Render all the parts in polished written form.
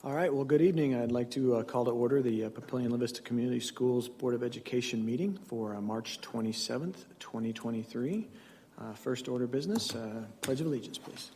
All right, well, good evening. I'd like to call to order the Papillion-La Vista Community Schools Board of Education meeting for March 27th, 2023. First order of business, Pledge of Allegiance, please.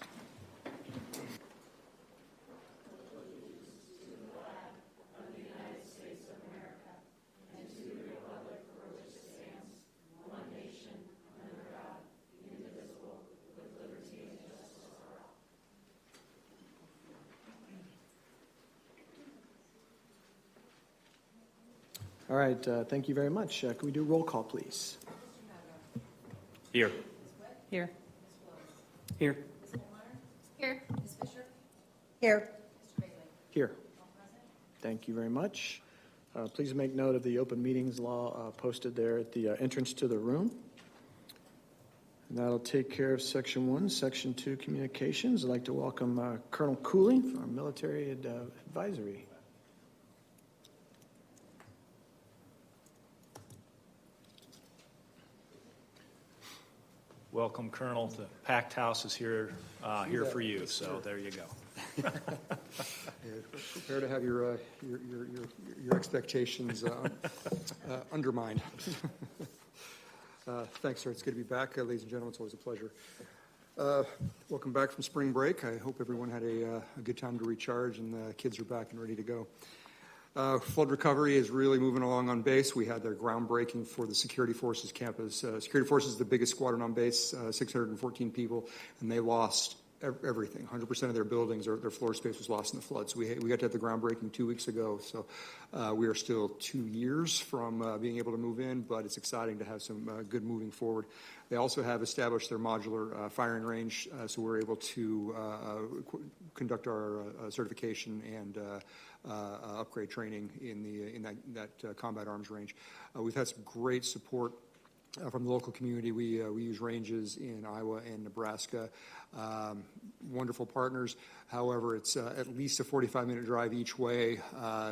All right, thank you very much. Can we do a roll call, please? Here. Here. Here. Here. Ms. Fisher? Here. Mr. Bailey? Here. Thank you very much. Please make note of the open meetings law posted there at the entrance to the room. And that'll take care of Section 1. Section 2, Communications. I'd like to welcome Colonel Cooley from our Military Advisory. Welcome, Colonel. The packed house is here for you, so there you go. Prepare to have your expectations undermined. Thanks, sir. It's good to be back. Ladies and gentlemen, it's always a pleasure. Welcome back from spring break. I hope everyone had a good time to recharge and the kids are back and ready to go. Flood recovery is really moving along on base. We had their groundbreaking for the Security Forces campus. Security Forces is the biggest squadron on base, 614 people, and they lost everything. 100% of their buildings, or their floor space was lost in the flood. So we got to have the groundbreaking 2 weeks ago. So we are still 2 years from being able to move in, but it's exciting to have some good moving forward. They also have established their modular firing range, so we're able to conduct our certification and upgrade training in that combat arms range. We've had some great support from the local community. We use ranges in Iowa and Nebraska. Wonderful partners. However, it's at least a 45-minute drive each way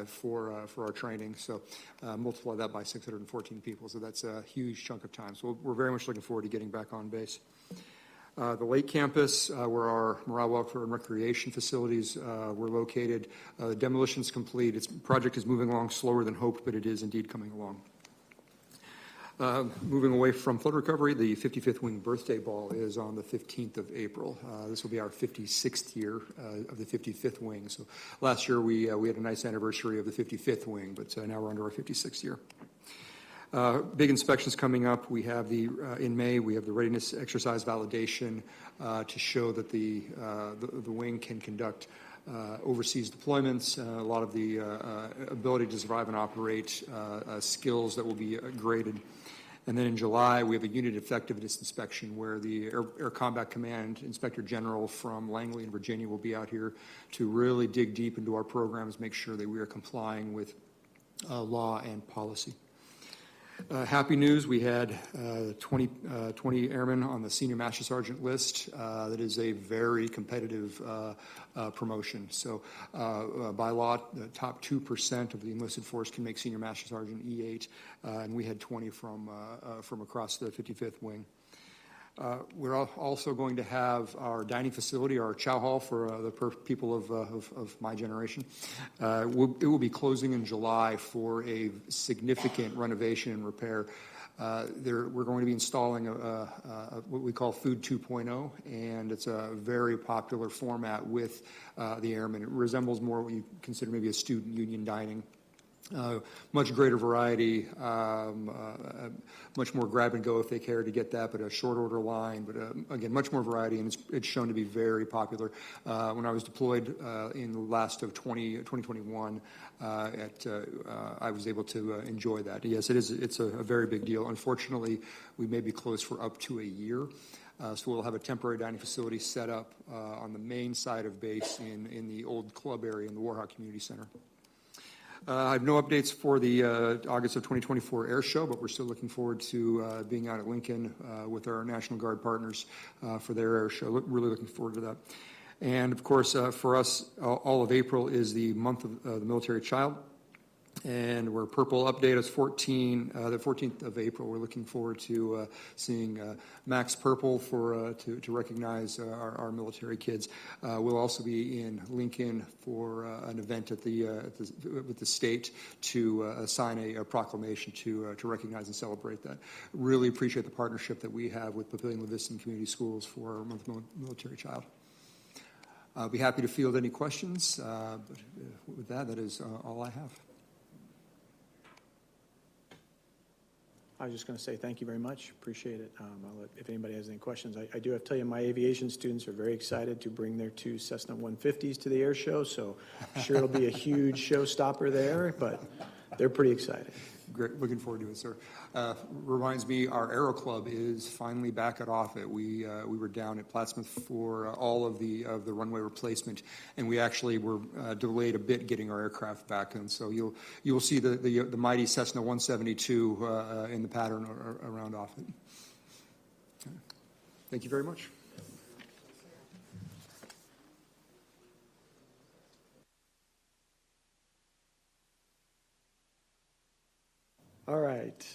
for our training. So multiply that by 614 people. So that's a huge chunk of time. So we're very much looking forward to getting back on base. The Lake Campus, where our morale, welfare, and recreation facilities were located, the demolition's complete. Its project is moving along slower than hoped, but it is indeed coming along. Moving away from flood recovery, the 55th Wing Birthday Ball is on the 15th of April. This will be our 56th year of the 55th Wing. So last year we had a nice anniversary of the 55th Wing, but now we're under our 56th year. Big inspections coming up. We have in May, we have the readiness exercise validation to show that the wing can conduct overseas deployments, a lot of the ability to survive and operate skills that will be graded. And then in July, we have a unit effectiveness inspection where the Air Combat Command Inspector General from Langley in Virginia will be out here to really dig deep into our programs, make sure that we are complying with law and policy. Happy news, we had 20 airmen on the senior master sergeant list. That is a very competitive promotion. So by law, the top 2% of the enlisted force can make senior master sergeant E8, and we had 20 from across the 55th Wing. We're also going to have our dining facility, our chow hall for the people of my generation. It will be closing in July for a significant renovation and repair. We're going to be installing what we call Food 2.0, and it's a very popular format with the airmen. It resembles more what you consider maybe a student union dining. Much greater variety, much more grab and go if they care to get that, but a short order line, but again, much more variety, and it's shown to be very popular. When I was deployed in the last of 2021, I was able to enjoy that. Yes, it's a very big deal. Unfortunately, we may be closed for up to a year. So we'll have a temporary dining facility set up on the main side of base in the old club area in the Warhawk Community Center. I have no updates for the August of 2024 air show, but we're still looking forward to being out at Lincoln with our National Guard partners for their air show. Really looking forward to that. And of course, for us, all of April is the month of the military child. And we're purple update is 14, the 14th of April. We're looking forward to seeing Max Purple to recognize our military kids. We'll also be in Lincoln for an event with the state to sign a proclamation to recognize and celebrate that. Really appreciate the partnership that we have with Papillion La Vista Community Schools for our month military child. I'll be happy to field any questions, but with that is all I have. I was just going to say thank you very much. Appreciate it. If anybody has any questions, I do have to tell you my aviation students are very excited to bring their 2 Cessna 150s to the air show, so I'm sure it'll be a huge showstopper there, but they're pretty excited. Great, looking forward to it, sir. Reminds me, our Aero Club is finally back at Offutt. We were down at Plattsmouth for all of the runway replacement, and we actually were delayed a bit getting our aircraft back, and so you'll see the mighty Cessna 172 in the pattern around Offutt. Thank you very much. All right,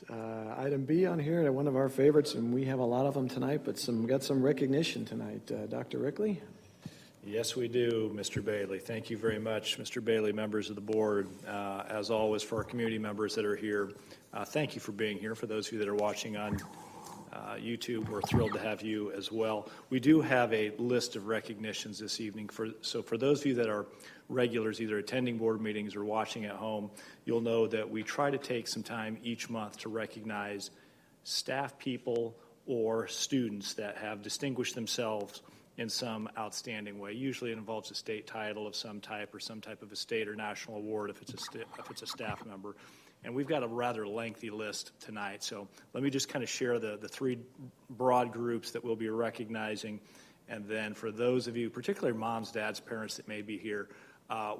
item B on here, one of our favorites, and we have a lot of them tonight, but got some recognition tonight. Dr. Rickley? Yes, we do, Mr. Bailey. Thank you very much, Mr. Bailey, members of the board. As always, for our community members that are here, thank you for being here. For those of you that are watching on YouTube, we're thrilled to have you as well. We do have a list of recognitions this evening. So for those of you that are regulars, either attending board meetings or watching at home, you'll know that we try to take some time each month to recognize staff people or students that have distinguished themselves in some outstanding way. Usually it involves a state title of some type or some type of a state or national award if it's a staff member. And we've got a rather lengthy list tonight. So let me just kind of share the 3 broad groups that we'll be recognizing. And then for those of you, particularly moms, dads, parents that may be here,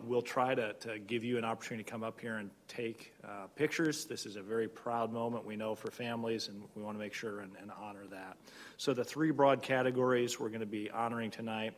we'll try to give you an opportunity to come up here and take pictures. This is a very proud moment, we know, for families, and we want to make sure and honor that. So the 3 broad categories we're going to be honoring tonight,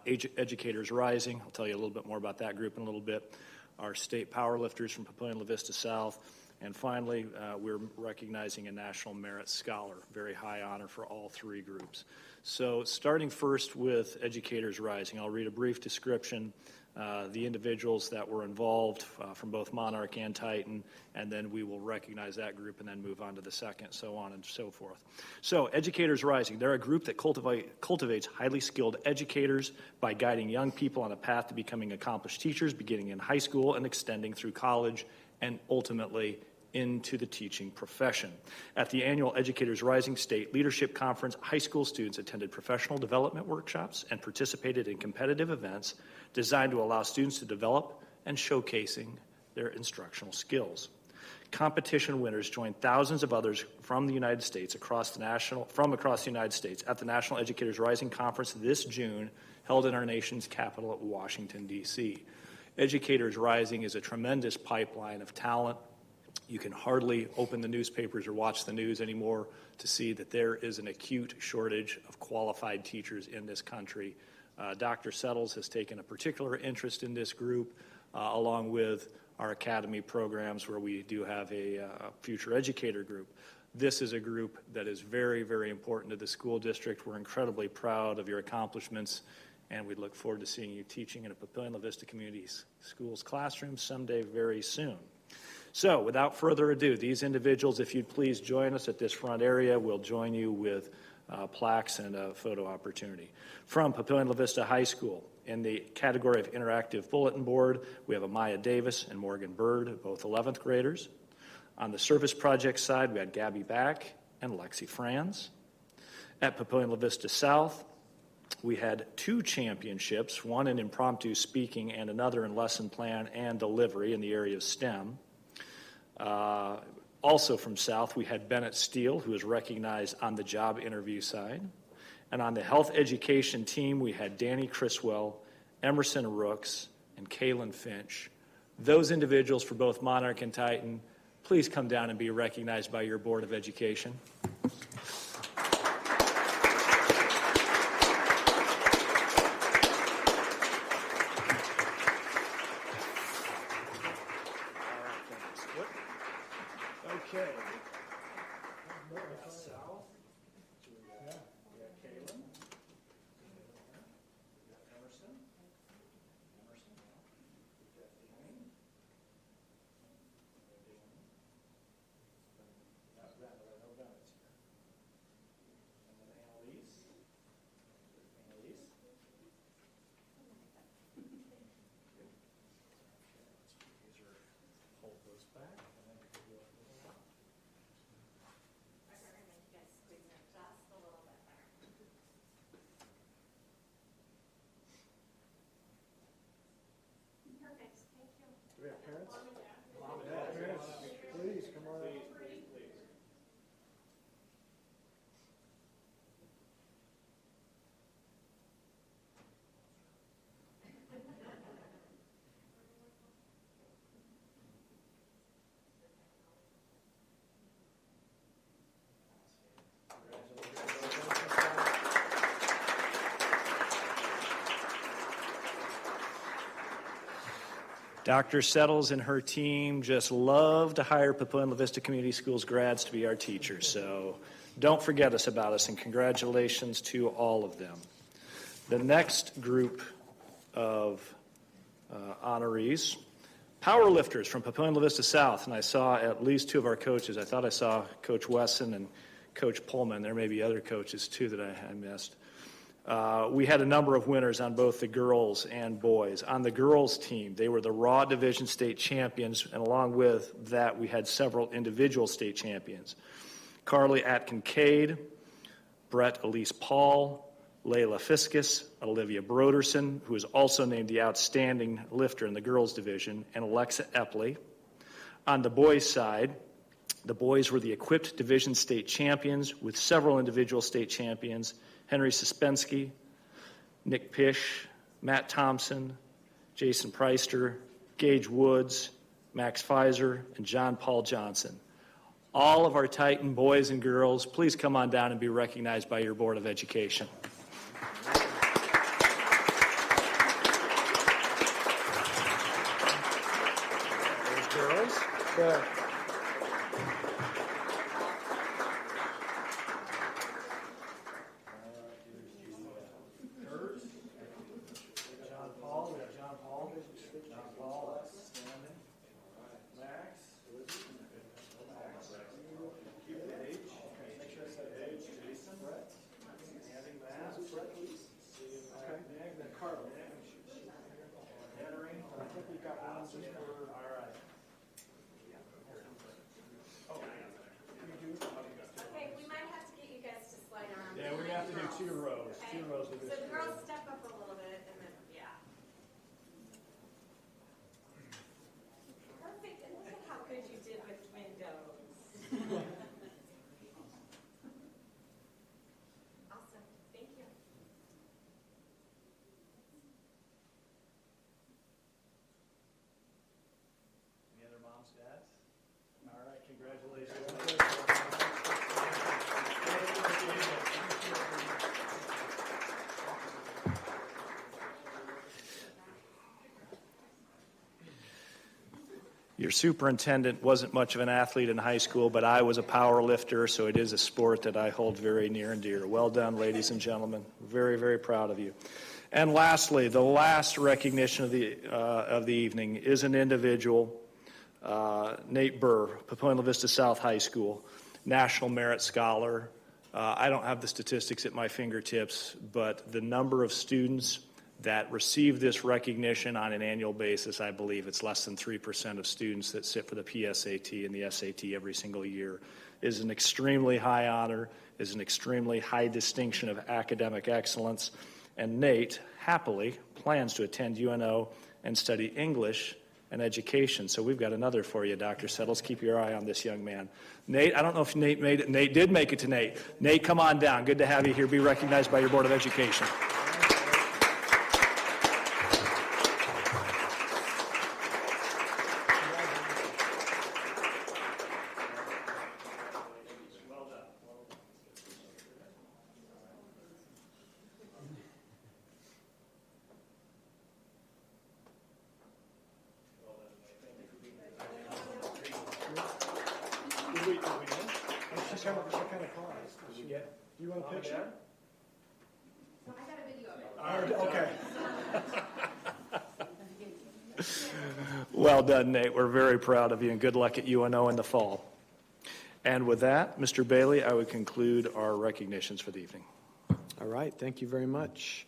Educators Rising. I'll tell you a little bit more about that group in a little bit. Our state powerlifters from Papillion La Vista South. And finally, we're recognizing a National Merit Scholar, very high honor for all 3 groups. So starting first with Educators Rising, I'll read a brief description, the individuals that were involved from both Monarch and Titan, and then we will recognize that group and then move on to the second, so on and so forth. So Educators Rising, they're a group that cultivates highly skilled educators by guiding young people on a path to becoming accomplished teachers, beginning in high school and extending through college, and ultimately into the teaching profession. At the annual Educators Rising State Leadership Conference, high school students attended professional development workshops and participated in competitive events designed to allow students to develop and showcasing their instructional skills. Competition winners joined thousands of others from the United States across the United States at the National Educators Rising Conference this June, held in our nation's capital at Washington, D.C. Educators Rising is a tremendous pipeline of talent. You can hardly open the newspapers or watch the news anymore to see that there is an acute shortage of qualified teachers in this country. Dr. Settles has taken a particular interest in this group, along with our academy programs where we do have a future educator group. This is a group that is very, very important to the school district. We're incredibly proud of your accomplishments, and we look forward to seeing you teaching in a Papillion La Vista Community Schools classroom someday very soon. So without further ado, these individuals, if you'd please join us at this front area, we'll join you with plaques and a photo opportunity. From Papillion La Vista High School, in the category of interactive bulletin board, we have Amaya Davis and Morgan Bird, both 11th graders. On the service project side, we had Gabby Back and Lexi Franz. At Papillion La Vista South, we had 2 championships, one in impromptu speaking and another in lesson plan and delivery in the area of STEM. Also from South, we had Bennett Steele, who was recognized on the job interview side. And on the health education team, we had Danny Criswell, Emerson Rooks, and Kaylin Finch. Those individuals for both Monarch and Titan, please come down and be recognized by your Board of Education. Dr. Settles and her team just love to hire Papua La Vista Community Schools grads to be our teachers. So don't forget about us, and congratulations to all of them. The next group of honorees, power lifters from Papua La Vista South, and I saw at least two of our coaches. I thought I saw Coach Wesson and Coach Pullman. There may be other coaches too that I missed. We had a number of winners on both the girls and boys. On the girls team, they were the Raw Division state champions, and along with that, we had several individual state champions. Carly Atkin-Cade, Brett Elise Paul, Layla Fiskus, Olivia Broderson, who was also named the outstanding lifter in the girls division, and Alexa Epley. On the boys' side, the boys were the equipped division state champions with several individual state champions: Henry Suspensky, Nick Pish, Matt Thompson, Jason Preister, Gage Woods, Max Pfizer, and John Paul Johnson. All of our Titan boys and girls, please come on down and be recognized by your Board of Education. Those girls. Good. Okay, we might have to get you guys to slide around. Yeah, we have to do two rows. Okay. Two rows of So this. the girls step up a little bit and then, yeah. Perfect, and look at how good you did with windows. Awesome, thank you. Any other moms, dads? All right, congratulations. Your superintendent wasn't much of an athlete in high school, but I was a power lifter, so it is a sport that I hold very near and dear. Well done, ladies and gentlemen. Very, very proud of you. And lastly, the last recognition of the evening is an individual, Nate Burr, Papua La Vista South High School, National Merit Scholar. I don't have the statistics at my fingertips, but the number of students that receive this recognition on an annual basis, I believe it's less than 3% of students that sit for the PSAT and the SAT every single year, is an extremely high honor, is an extremely high distinction of academic excellence. And Nate happily plans to attend UNO and study English and education. So we've got another for you, Dr. Settles. Keep your eye on this young man. Nate, I don't know if Nate made it. Nate did make it to Nate. Nate, come on down. Good to have you here. Be recognized by your Board of Education. Do you want a picture? So I got a video of it. Okay. Well done, Nate. We're very proud of you, and good luck at UNO in the fall. And with that, Mr. Bailey, I would conclude our recognitions for the evening. All right, thank you very much.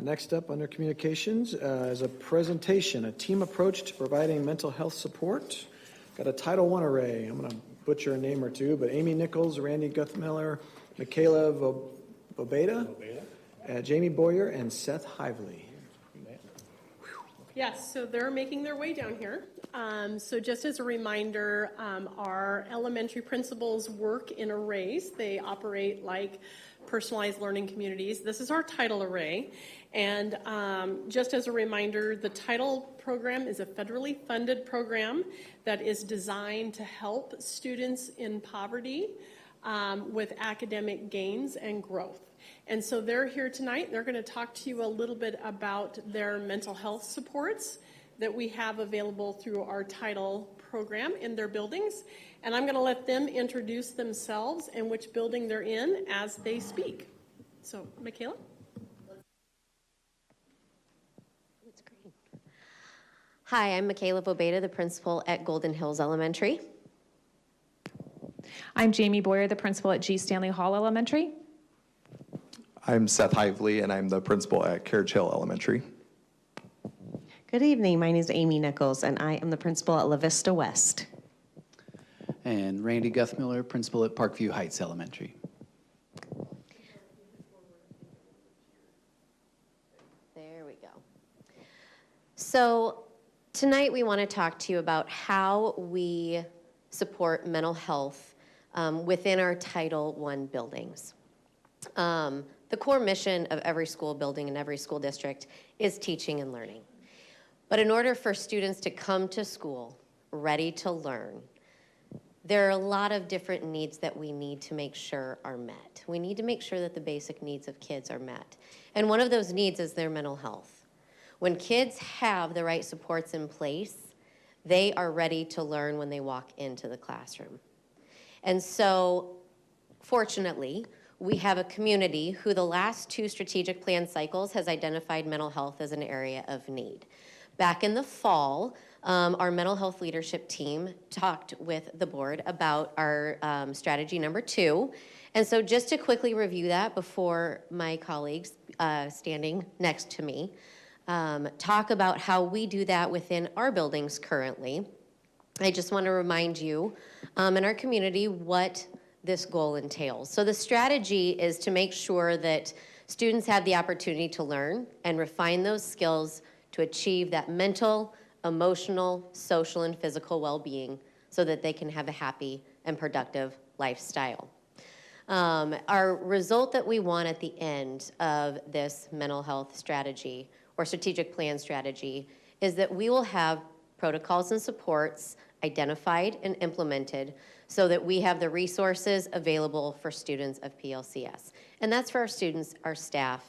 Next up, under communications, is a presentation, a team approach to providing mental health support. Got a Title I array. I'm going to butcher a name or two, but Amy Nichols, Randy Guthmiller, Michaela Bobeda, Jamie Boyer, and Seth Hively. Yes, so they're making their way down here. So just as a reminder, our elementary principals work in arrays. They operate like personalized learning communities. This is our title array. And just as a reminder, the title program is a federally funded program that is designed to help students in poverty with academic gains and growth. And so they're here tonight. They're going to talk to you a little bit about their mental health supports. that we have available through our title program in their buildings. And I'm going to let them introduce themselves and which building they're in as they speak. So, Michaela? That's great. Hi, I'm Michaela Vobeda, the principal at Golden Hills Elementary. I'm Jamie Boyer, the principal at G. Stanley Hall Elementary. I'm Seth Hively, and I'm the principal at Carriage Hill Elementary. Good evening. My name is Amy Nichols, and I am the principal at La Vista West. And Randy Guthmiller, principal at Parkview Heights Elementary. There we go. So tonight we want to talk to you about how we support mental health within our Title I buildings. The core mission of every school building and every school district is teaching and learning. But in order for students to come to school ready to learn, there are a lot of different needs that we need to make sure are met. We need to make sure that the basic needs of kids are met. And one of those needs is their mental health. When kids have the right supports in place, they are ready to learn when they walk into the classroom. And so, fortunately, we have a community who the last 2 strategic plan cycles has identified mental health as an area of need. Back in the fall, our mental health leadership team talked with the board about our strategy number 2. And so just to quickly review that before my colleagues standing next to me talk about how we do that within our buildings currently, I just want to remind you in our community what this goal entails. So the strategy is to make sure that students have the opportunity to learn and refine those skills to achieve that mental, emotional, social, and physical well-being so that they can have a happy and productive lifestyle. Our result that we want at the end of this mental health strategy or strategic plan strategy is that we will have protocols and supports identified and implemented so that we have the resources available for students of PLCS. And that's for our students, our staff,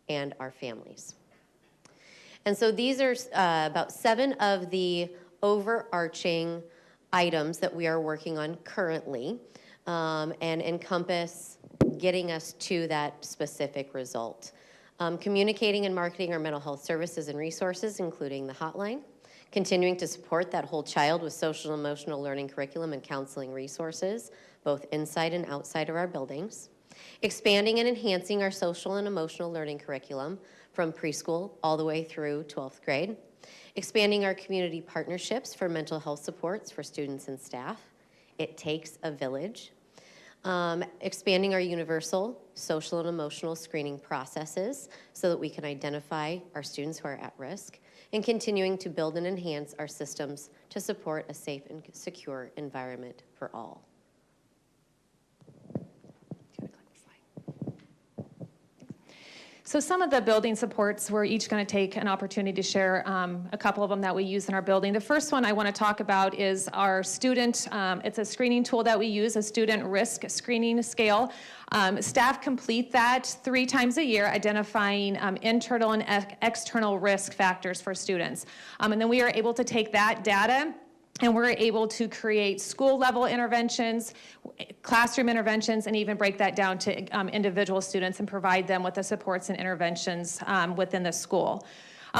and our families. And so these are about 7 of the overarching items that we are working on currently and encompass getting us to that specific result. Communicating and marketing our mental health services and resources, including the hotline. Continuing to support that whole child with social and emotional learning curriculum and counseling resources, both inside and outside of our buildings. Expanding and enhancing our social and emotional learning curriculum from preschool all the way through 12th grade. Expanding our community partnerships for mental health supports for students and staff. It takes a village. Expanding our universal social and emotional screening processes so that we can identify our students who are at risk. And continuing to build and enhance our systems to support a safe and secure environment for all. So some of the building supports, we're each going to take an opportunity to share a couple of them that we use in our building. The first one I want to talk about is our student, it's a screening tool that we use, a student risk screening scale. Staff complete that 3 times a year, identifying internal and external risk factors for students. And then we are able to take that data and we're able to create school-level interventions, classroom interventions, and even break that down to individual students and provide them with the supports and interventions within the school.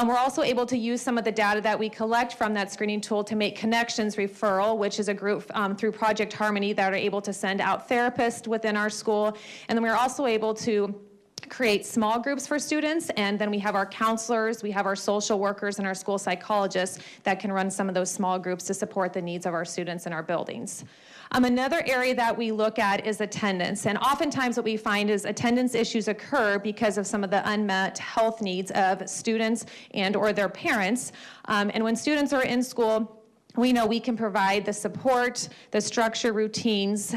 We're also able to use some of the data that we collect from that screening tool to make Connections Referral, which is a group through Project Harmony that are able to send out therapists within our school. And then we're also able to create small groups for students, and then we have our counselors, we have our social workers, and our school psychologists that can run some of those small groups to support the needs of our students in our buildings. Another area that we look at is attendance, and oftentimes what we find is attendance issues occur because of some of the unmet health needs of students and or their parents, and when students are in school, we know we can provide the support, the structure, routines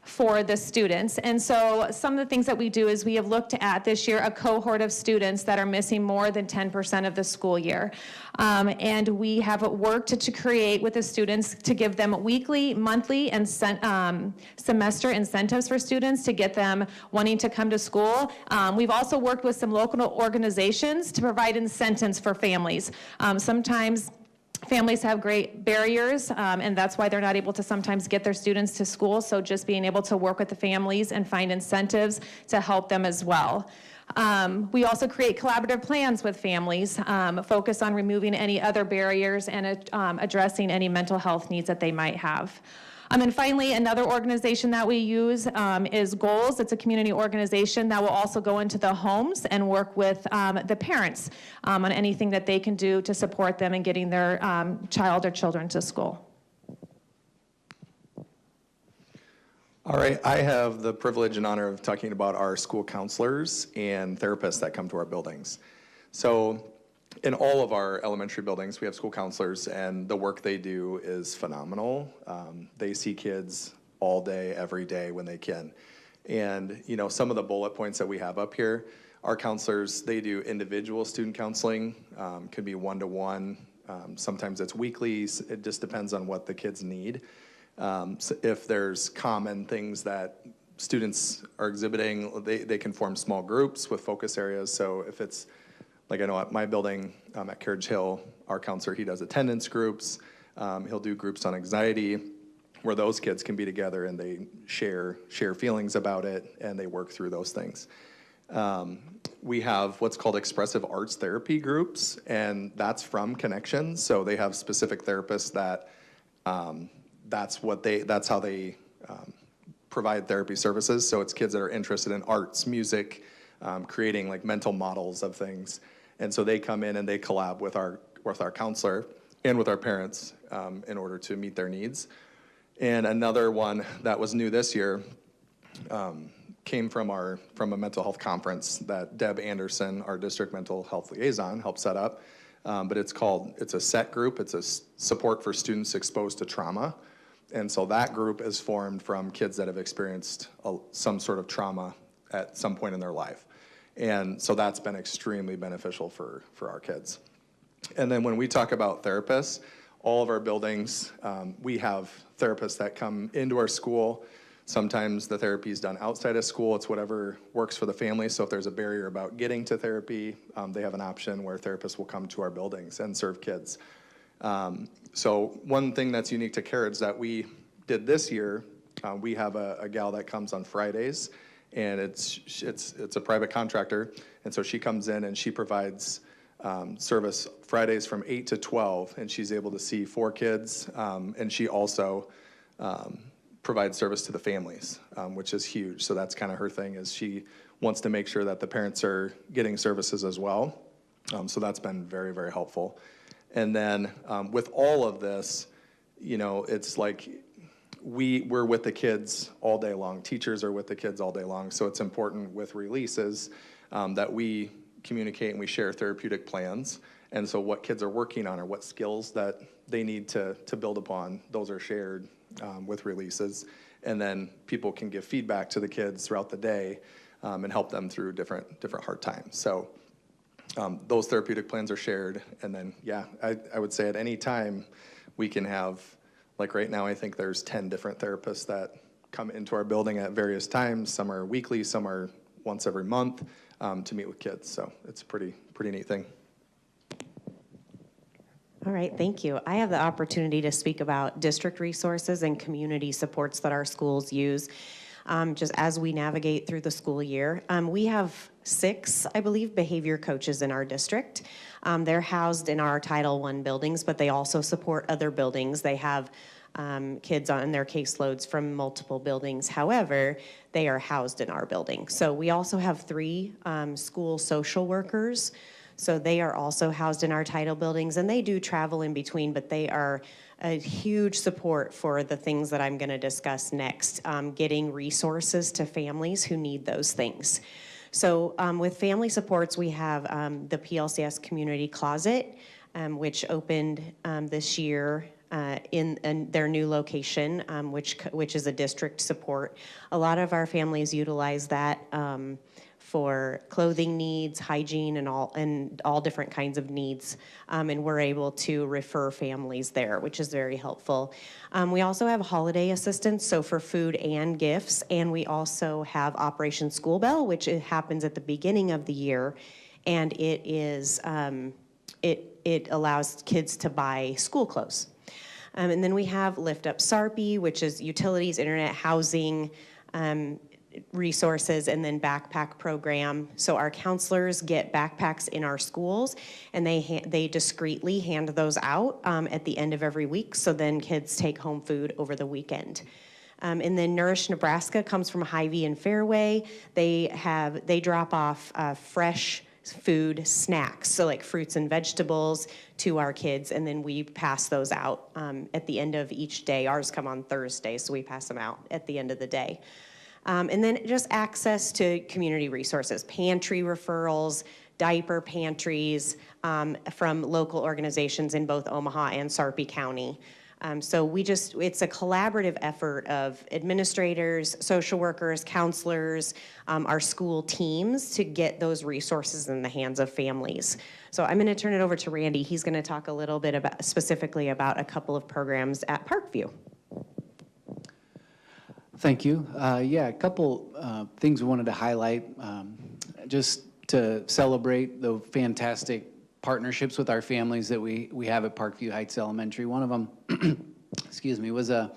for the students. And so some of the things that we do is we have looked at this year a cohort of students that are missing more than 10% of the school year. And we have worked to create with the students to give them weekly, monthly, and semester incentives for students to get them wanting to come to school. We've also worked with some local organizations to provide incentives for families. Sometimes families have great barriers, and that's why they're not able to sometimes get their students to school. So just being able to work with the families and find incentives to help them as well. We also create collaborative plans with families, focus on removing any other barriers and addressing any mental health needs that they might have. And finally, another organization that we use is Goals. It's a community organization that will also go into the homes and work with the parents on anything that they can do to support them in getting their child or children to school. All right, I have the privilege and honor of talking about our school counselors and therapists that come to our buildings. So in all of our elementary buildings, we have school counselors, and the work they do is phenomenal. They see kids all day, every day when they can. And, you know, some of the bullet points that we have up here, our counselors, they do individual student counseling, could be one-to-one. Sometimes it's weekly. It just depends on what the kids need. So if there's common things that students are exhibiting, they can form small groups with focus areas. So if it's, like I know at my building, at Carriage Hill, our counselor, he does attendance groups. He'll do groups on anxiety, where those kids can be together and they share feelings about it, and they work through those things. We have what's called expressive arts therapy groups, and that's from Connections. So they have specific therapists that that's how they provide therapy services. So it's kids that are interested in arts, music, creating like mental models of things. And so they come in and they collab with our counselor and with our parents in order to meet their needs. And another one that was new this year came from a mental health conference that Deb Anderson, our district mental health liaison, helped set up. But it's a SET group. It's a support for students exposed to trauma. And so that group is formed from kids that have experienced some sort of trauma at some point in their life. And so that's been extremely beneficial for our kids. And then when we talk about therapists, all of our buildings, we have therapists that come into our school. Sometimes the therapy is done outside of school. It's whatever works for the family. So if there's a barrier about getting to therapy, they have an option where therapists will come to our buildings and serve kids. So one thing that's unique to Carriage that we did this year, we have a gal that comes on Fridays, and it's a private contractor, and so she comes in and she provides service Fridays from 8 to 12, and she's able to see 4 kids, and she also provides service to the families, which is huge. So that's kind of her thing, is she wants to make sure that the parents are getting services as well. So that's been very, very helpful. And then with all of this, you know, it's like we're with the kids all day long. Teachers are with the kids all day long. So it's important with releases that we communicate and we share therapeutic plans. And so what kids are working on or what skills that they need to build upon, those are shared with releases. And then people can give feedback to the kids throughout the day and help them through different hard times. So those therapeutic plans are shared. And then, yeah, I would say at any time we can have, like right now, I think there's 10 different therapists that come into our building at various times. Some are weekly, some are once every month to meet with kids. So it's a pretty neat thing. All right, thank you. I have the opportunity to speak about district resources and community supports that our schools use just as we navigate through the school year. We have 6, I believe, behavior coaches in our district. They're housed in our Title I buildings, but they also support other buildings. They have kids on their caseloads from multiple buildings. However, they are housed in our building. So we also have 3 school social workers. So they are also housed in our title buildings, and they do travel in between, but they are a huge support for the things that I'm going to discuss next, getting resources to families who need those things. So with family supports, we have the PLCS Community Closet. which opened this year in their new location, which is a district support. A lot of our families utilize that for clothing needs, hygiene, and all different kinds of needs, and we're able to refer families there, which is very helpful. We also have holiday assistance, so for food and gifts, and we also have Operation School Bell, which it happens at the beginning of the year, and it is it allows kids to buy school clothes. And then we have Lift Up SARPI, which is utilities, internet, housing, resources, and then backpack program. So our counselors get backpacks in our schools, and they discreetly hand those out at the end of every week, so then kids take home food over the weekend. And then Nourish Nebraska comes from Hy-Vee and Fairway. They drop off fresh food snacks, so like fruits and vegetables, to our kids, and then we pass those out at the end of each day. Ours come on Thursday, so we pass them out at the end of the day. And then just access to community resources, pantry referrals, diaper pantries from local organizations in both Omaha and Sarpy County. So it's a collaborative effort of administrators, social workers, counselors, our school teams to get those resources in the hands of families. So I'm going to turn it over to Randy. He's going to talk a little bit specifically about a couple of programs at Parkview. Thank you. Yeah, a couple things we wanted to highlight just to celebrate the fantastic partnerships with our families that we have at Parkview Heights Elementary. One of them, excuse me, was a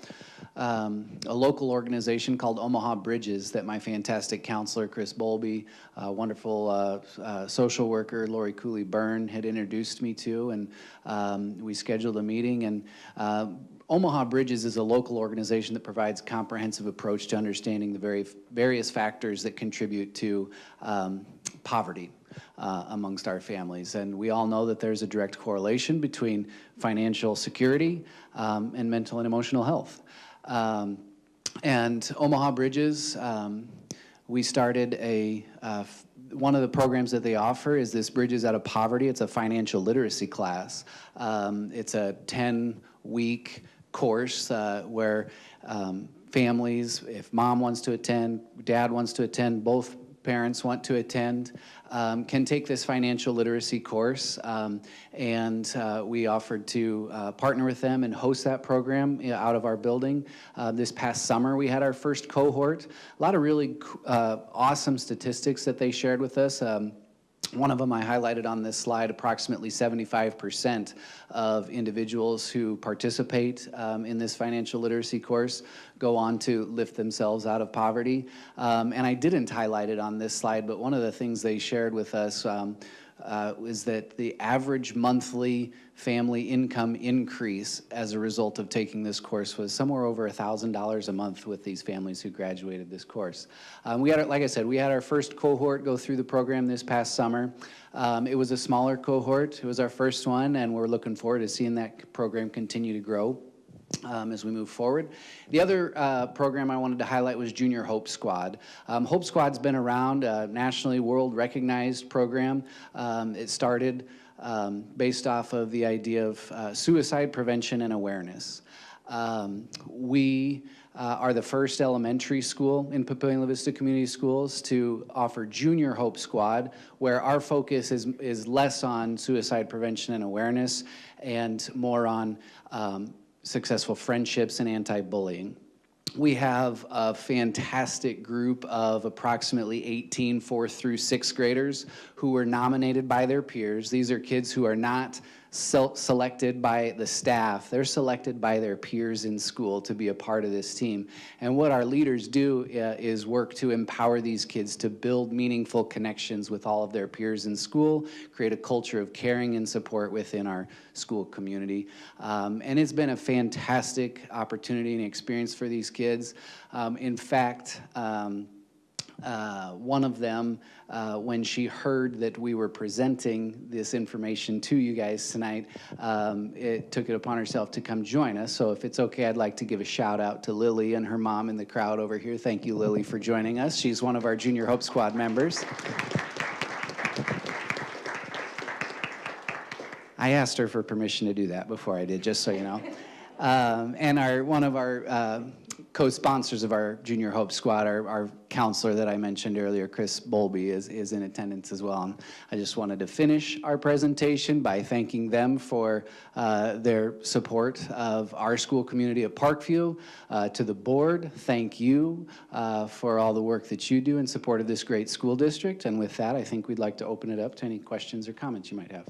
local organization called Omaha Bridges that my fantastic counselor, Chris Bowlby, wonderful social worker, Lori Cooley-Byrne, had introduced me to, and we scheduled a meeting. And Omaha Bridges is a local organization that provides comprehensive approach to understanding the various factors that contribute to poverty amongst our families. And we all know that there's a direct correlation between financial security and mental and emotional health. And Omaha Bridges, we started one of the programs that they offer is this Bridges Out of Poverty. It's a financial literacy class. It's a 10-week course where families, if mom wants to attend, dad wants to attend, both parents want to attend, can take this financial literacy course, and we offered to partner with them and host that program out of our building. This past summer we had our first cohort. A lot of really awesome statistics that they shared with us. One of them I highlighted on this slide: approximately 75% of individuals who participate in this financial literacy course go on to lift themselves out of poverty. And I didn't highlight it on this slide, but one of the things they shared with us is that the average monthly family income increase as a result of taking this course was somewhere over $1,000 a month with these families who graduated this course. We had, like I said, we had our first cohort go through the program this past summer. It was a smaller cohort. It was our first one, and we're looking forward to seeing that program continue to grow as we move forward. The other program I wanted to highlight was Junior Hope Squad. Hope Squad's been around, a nationally world-recognized program. It started based off of the idea of suicide prevention and awareness. We are the first elementary school in Papillion-La Vista Community Schools to offer Junior Hope Squad, where our focus is less on suicide prevention and awareness and more on successful friendships and anti-bullying. We have a fantastic group of approximately 18 4th through 6th graders who were nominated by their peers. These are kids who are not selected by the staff. They're selected by their peers in school to be a part of this team. And what our leaders do is work to empower these kids to build meaningful connections with all of their peers in school, create a culture of caring and support within our school community. And it's been a fantastic opportunity and experience for these kids. In fact, one of them, when she heard that we were presenting this information to you guys tonight, it took it upon herself to come join us. So if it's okay, I'd like to give a shout out to Lily and her mom in the crowd over here. Thank you, Lily, for joining us. She's one of our Junior Hope Squad members. I asked her for permission to do that before I did, just so you know. And one of our co-sponsors of our Junior Hope Squad, our counselor that I mentioned earlier, Chris Bolby, is in attendance as well. And I just wanted to finish our presentation by thanking them for their support of our school community of Parkview. To the board, thank you for all the work that you do in support of this great school district. And with that, I think we'd like to open it up to any questions or comments you might have.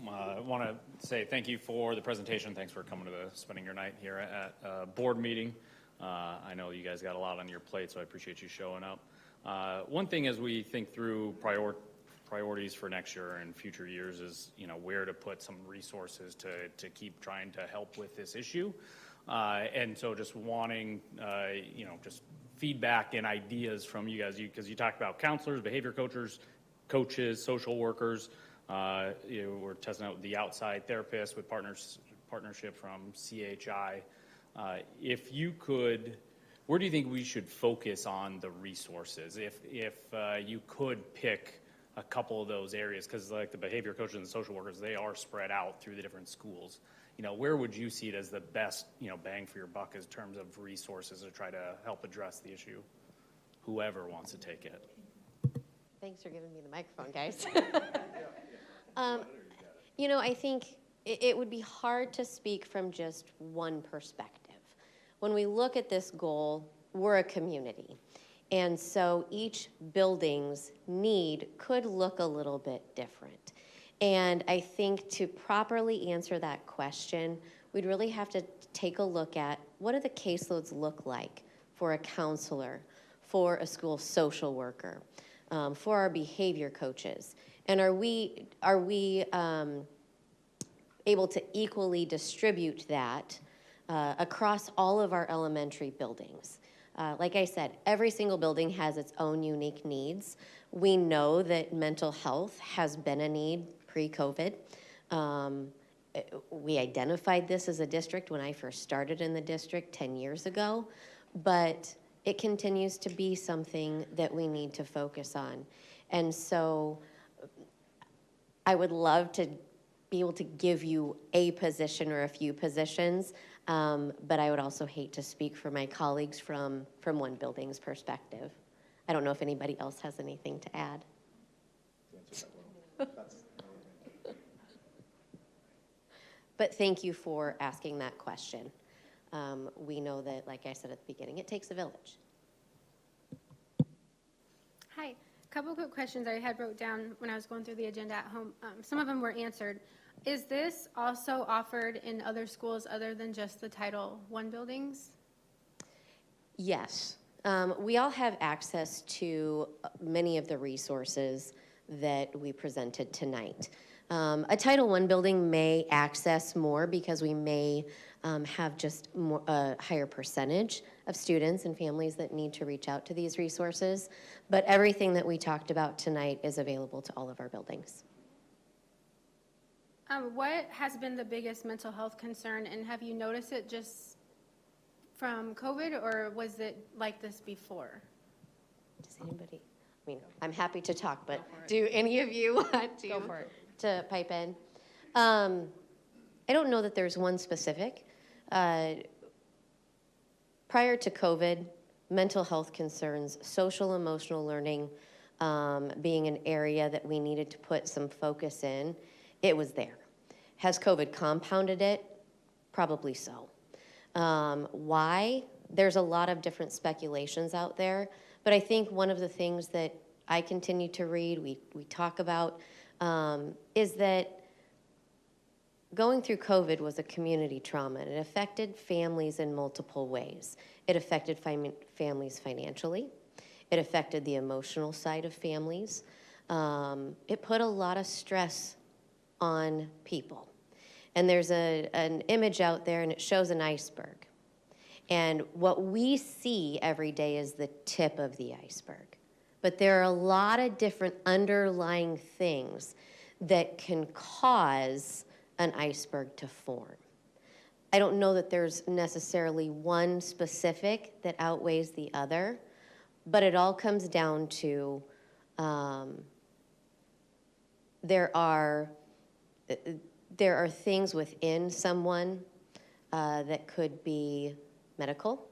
I want to say thank you for the presentation. Thanks for coming to spending your night here at a board meeting. I know you guys got a lot on your plate, so I appreciate you showing up. One thing as we think through priorities for next year and future years is, where to put some resources to keep trying to help with this issue. And so just wanting, just feedback and ideas from you guys, because you talked about counselors, behavior coaches, social workers. We're testing out the outside therapists with partnership from CHI. If you could, where do you think we should focus on the resources? If you could pick a couple of those areas, because like the behavior coaches and the social workers, they are spread out through the different schools. Where would you see it as the best, bang for your buck in terms of resources to try to help address the issue? Whoever wants to take it. Thanks for giving me the microphone, guys. I think it would be hard to speak from just one perspective. When we look at this goal, we're a community. And so each building's need could look a little bit different. And I think to properly answer that question, we'd really have to take a look at what do the caseloads look like for a counselor, for a school social worker, for our behavior coaches. And are we able to equally distribute that across all of our elementary buildings? Like I said, every single building has its own unique needs. We know that mental health has been a need pre-COVID. We identified this as a district when I first started in the district 10 years ago, but it continues to be something that we need to focus on. And so I would love to be able to give you a position or a few positions, but I would also hate to speak for my colleagues from one building's perspective. I don't know if anybody else has anything to add. But thank you for asking that question. We know that, like I said at the beginning, it takes a village. Hi, a couple quick questions I had wrote down when I was going through the agenda at home. Some of them were answered. Is this also offered in other schools other than just the Title I buildings? Yes. We all have access to many of the resources that we presented tonight. A Title I building may access more because we may have just a higher percentage of students and families that need to reach out to these resources. But everything that we talked about tonight is available to all of our buildings. What has been the biggest mental health concern, and have you noticed it just from COVID, or was it like this before? Does anybody, I'm happy to talk, but do any of you want to? Go for it. To pipe in. I don't know that there's one specific. Prior to COVID, mental health concerns, social emotional learning being an area that we needed to put some focus in, it was there. Has COVID compounded it? Probably so. Why? There's a lot of different speculations out there, but I think one of the things that I continue to read, we talk about, is that going through COVID was a community trauma, and it affected families in multiple ways. It affected families financially. It affected the emotional side of families. It put a lot of stress on people. And there's an image out there, and it shows an iceberg. And what we see every day is the tip of the iceberg. But there are a lot of different underlying things that can cause an iceberg to form. I don't know that there's necessarily one specific that outweighs the other, But it all comes down to there are things within someone that could be medical,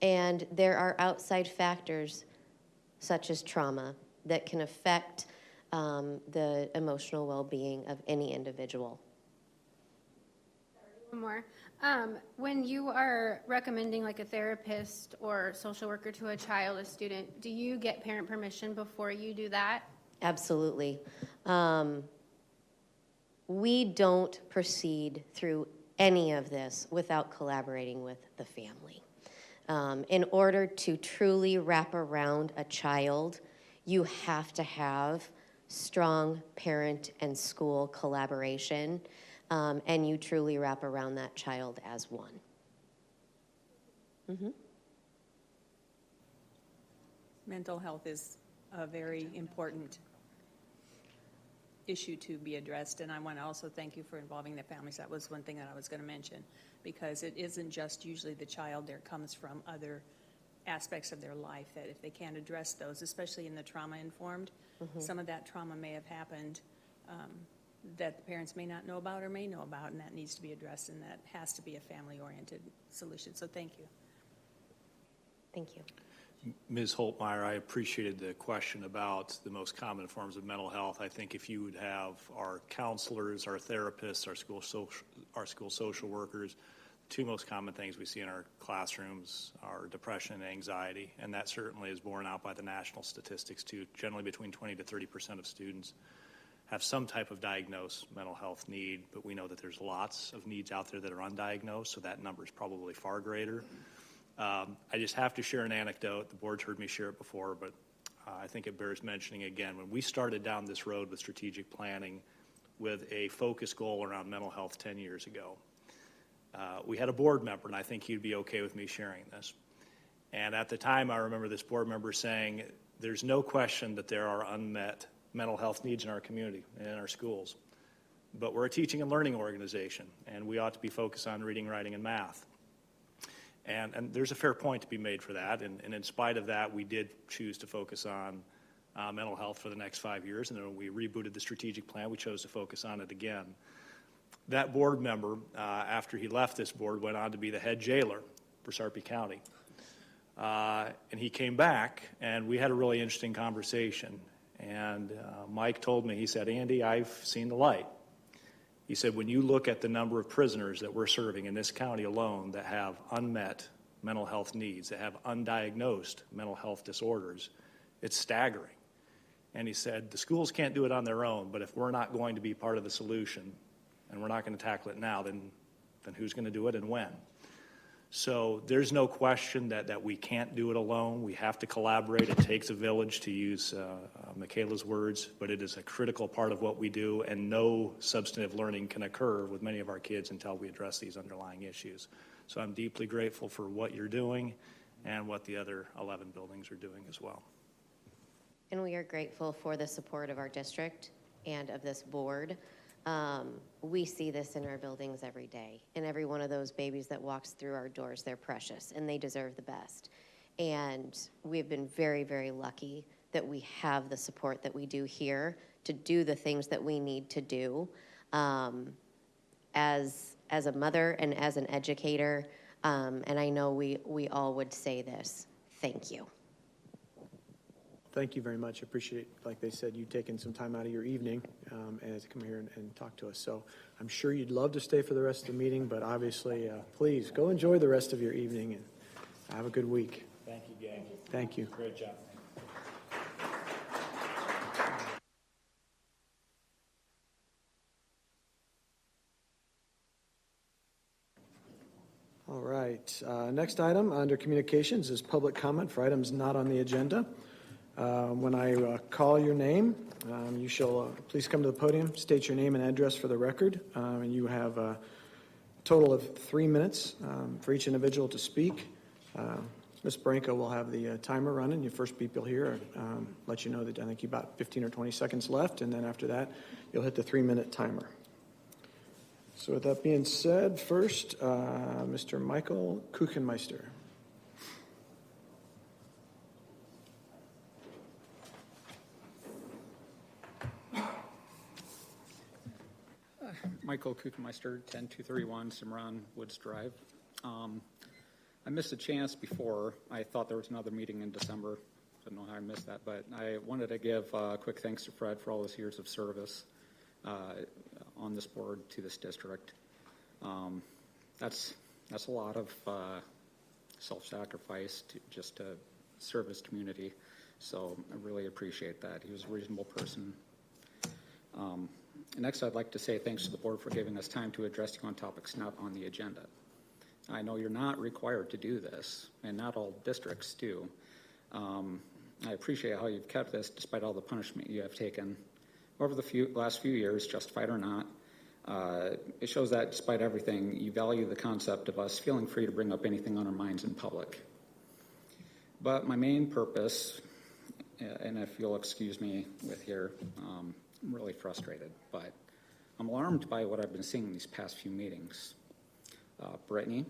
and there are outside factors such as trauma that can affect the emotional well-being of any individual. One more. When you are recommending like a therapist or social worker to a child, a student, do you get parent permission before you do that? Absolutely. We don't proceed through any of this without collaborating with the family. In order to truly wrap around a child, you have to have strong parent and school collaboration, and you truly wrap around that child as one. Mm-hmm. Mental health is a very important issue to be addressed, and I want to also thank you for involving the families. That was one thing that I was going to mention, because it isn't just usually the child. There comes from other aspects of their life that if they can't address those, especially in the trauma-informed, some of that trauma may have happened that the parents may not know about or may know about, and that needs to be addressed, and that has to be a family-oriented solution. So thank you. Thank you. Ms. Holtmeyer, I appreciated the question about the most common forms of mental health. I think if you would have our counselors, our therapists, our school social workers, two most common things we see in our classrooms are depression and anxiety, and that certainly is borne out by the national statistics too. Generally between 20 to 30% of students have some type of diagnosed mental health need, but we know that there's lots of needs out there that are undiagnosed, so that number is probably far greater. I just have to share an anecdote. The board's heard me share it before, but I think it bears mentioning again. When we started down this road with strategic planning with a focus goal around mental health 10 years ago, we had a board member, and I think he'd be okay with me sharing this. And at the time, I remember this board member saying, there's no question that there are unmet mental health needs in our community and in our schools. But we're a teaching and learning organization, and we ought to be focused on reading, writing, and math. And there's a fair point to be made for that. And in spite of that, we did choose to focus on mental health for the next 5 years. And then when we rebooted the strategic plan, we chose to focus on it again. That board member, after he left this board, went on to be the head jailer for Sarpy County. And he came back, and we had a really interesting conversation. And Mike told me, he said, Andy, I've seen the light. He said, when you look at the number of prisoners that we're serving in this county alone that have unmet mental health needs, that have undiagnosed mental health disorders, it's staggering. And he said, the schools can't do it on their own, but if we're not going to be part of the solution and we're not going to tackle it now, then who's going to do it and when? So there's no question that we can't do it alone. We have to collaborate. It takes a village, to use Michaela's words, but it is a critical part of what we do, and no substantive learning can occur with many of our kids until we address these underlying issues. So I'm deeply grateful for what you're doing and what the other 11 buildings are doing as well. And we are grateful for the support of our district and of this board. We see this in our buildings every day. And every one of those babies that walks through our doors, they're precious, and they deserve the best. And we've been very, very lucky that we have the support that we do here to do the things that we need to do. As a mother and as an educator, and I know we all would say this, thank you. Thank you very much. I appreciate, like they said, you taking some time out of your evening and to come here and talk to us. So I'm sure you'd love to stay for the rest of the meeting, but obviously, please go enjoy the rest of your evening and have a good week. Thank you, gang. Thank you. Great job. All right. Next item under communications is public comment for items not on the agenda. When I call your name, you shall please come to the podium, state your name and address for the record, and you have a total of 3 minutes for each individual to speak. Ms. Branco will have the timer running. Your first beep you'll hear let you know that I think you about 15 or 20 seconds left, and then after that, you'll hit the 3-minute timer. So with that being said, first, Mr. Michael Kuchenmeister. Michael Kuchenmeister, 10231 Cimarron Woods Drive. I missed a chance before. I thought there was another meeting in December. I don't know how I missed that, but I wanted to give quick thanks to Fred for all his years of service on this board to this district. That's a lot of self-sacrifice just to serve his community. So I really appreciate that. He was a reasonable person. Next, I'd like to say thanks to the board for giving us time to address you on topics not on the agenda. I know you're not required to do this, and not all districts do. I appreciate how you've kept this despite all the punishment you have taken over the last few years, justified or not. It shows that despite everything, you value the concept of us feeling free to bring up anything on our minds in public. But my main purpose, and if you'll excuse me with here, I'm really frustrated, but I'm alarmed by what I've been seeing in these past few meetings. Brittany,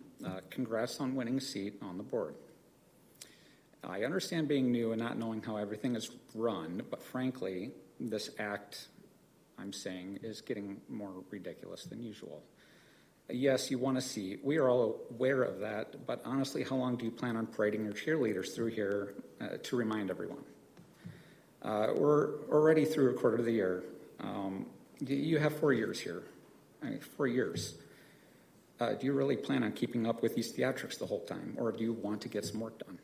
congrats on winning a seat on the board. I understand being new and not knowing how everything is run, but frankly, this act, I'm saying, is getting more ridiculous than usual. Yes, you want a seat. We are all aware of that, but honestly, how long do you plan on parading your cheerleaders through here to remind everyone? We're already through a quarter of the year. You have 4 years here. 4 years. Do you really plan on keeping up with these theatrics the whole time, or do you want to get some work done?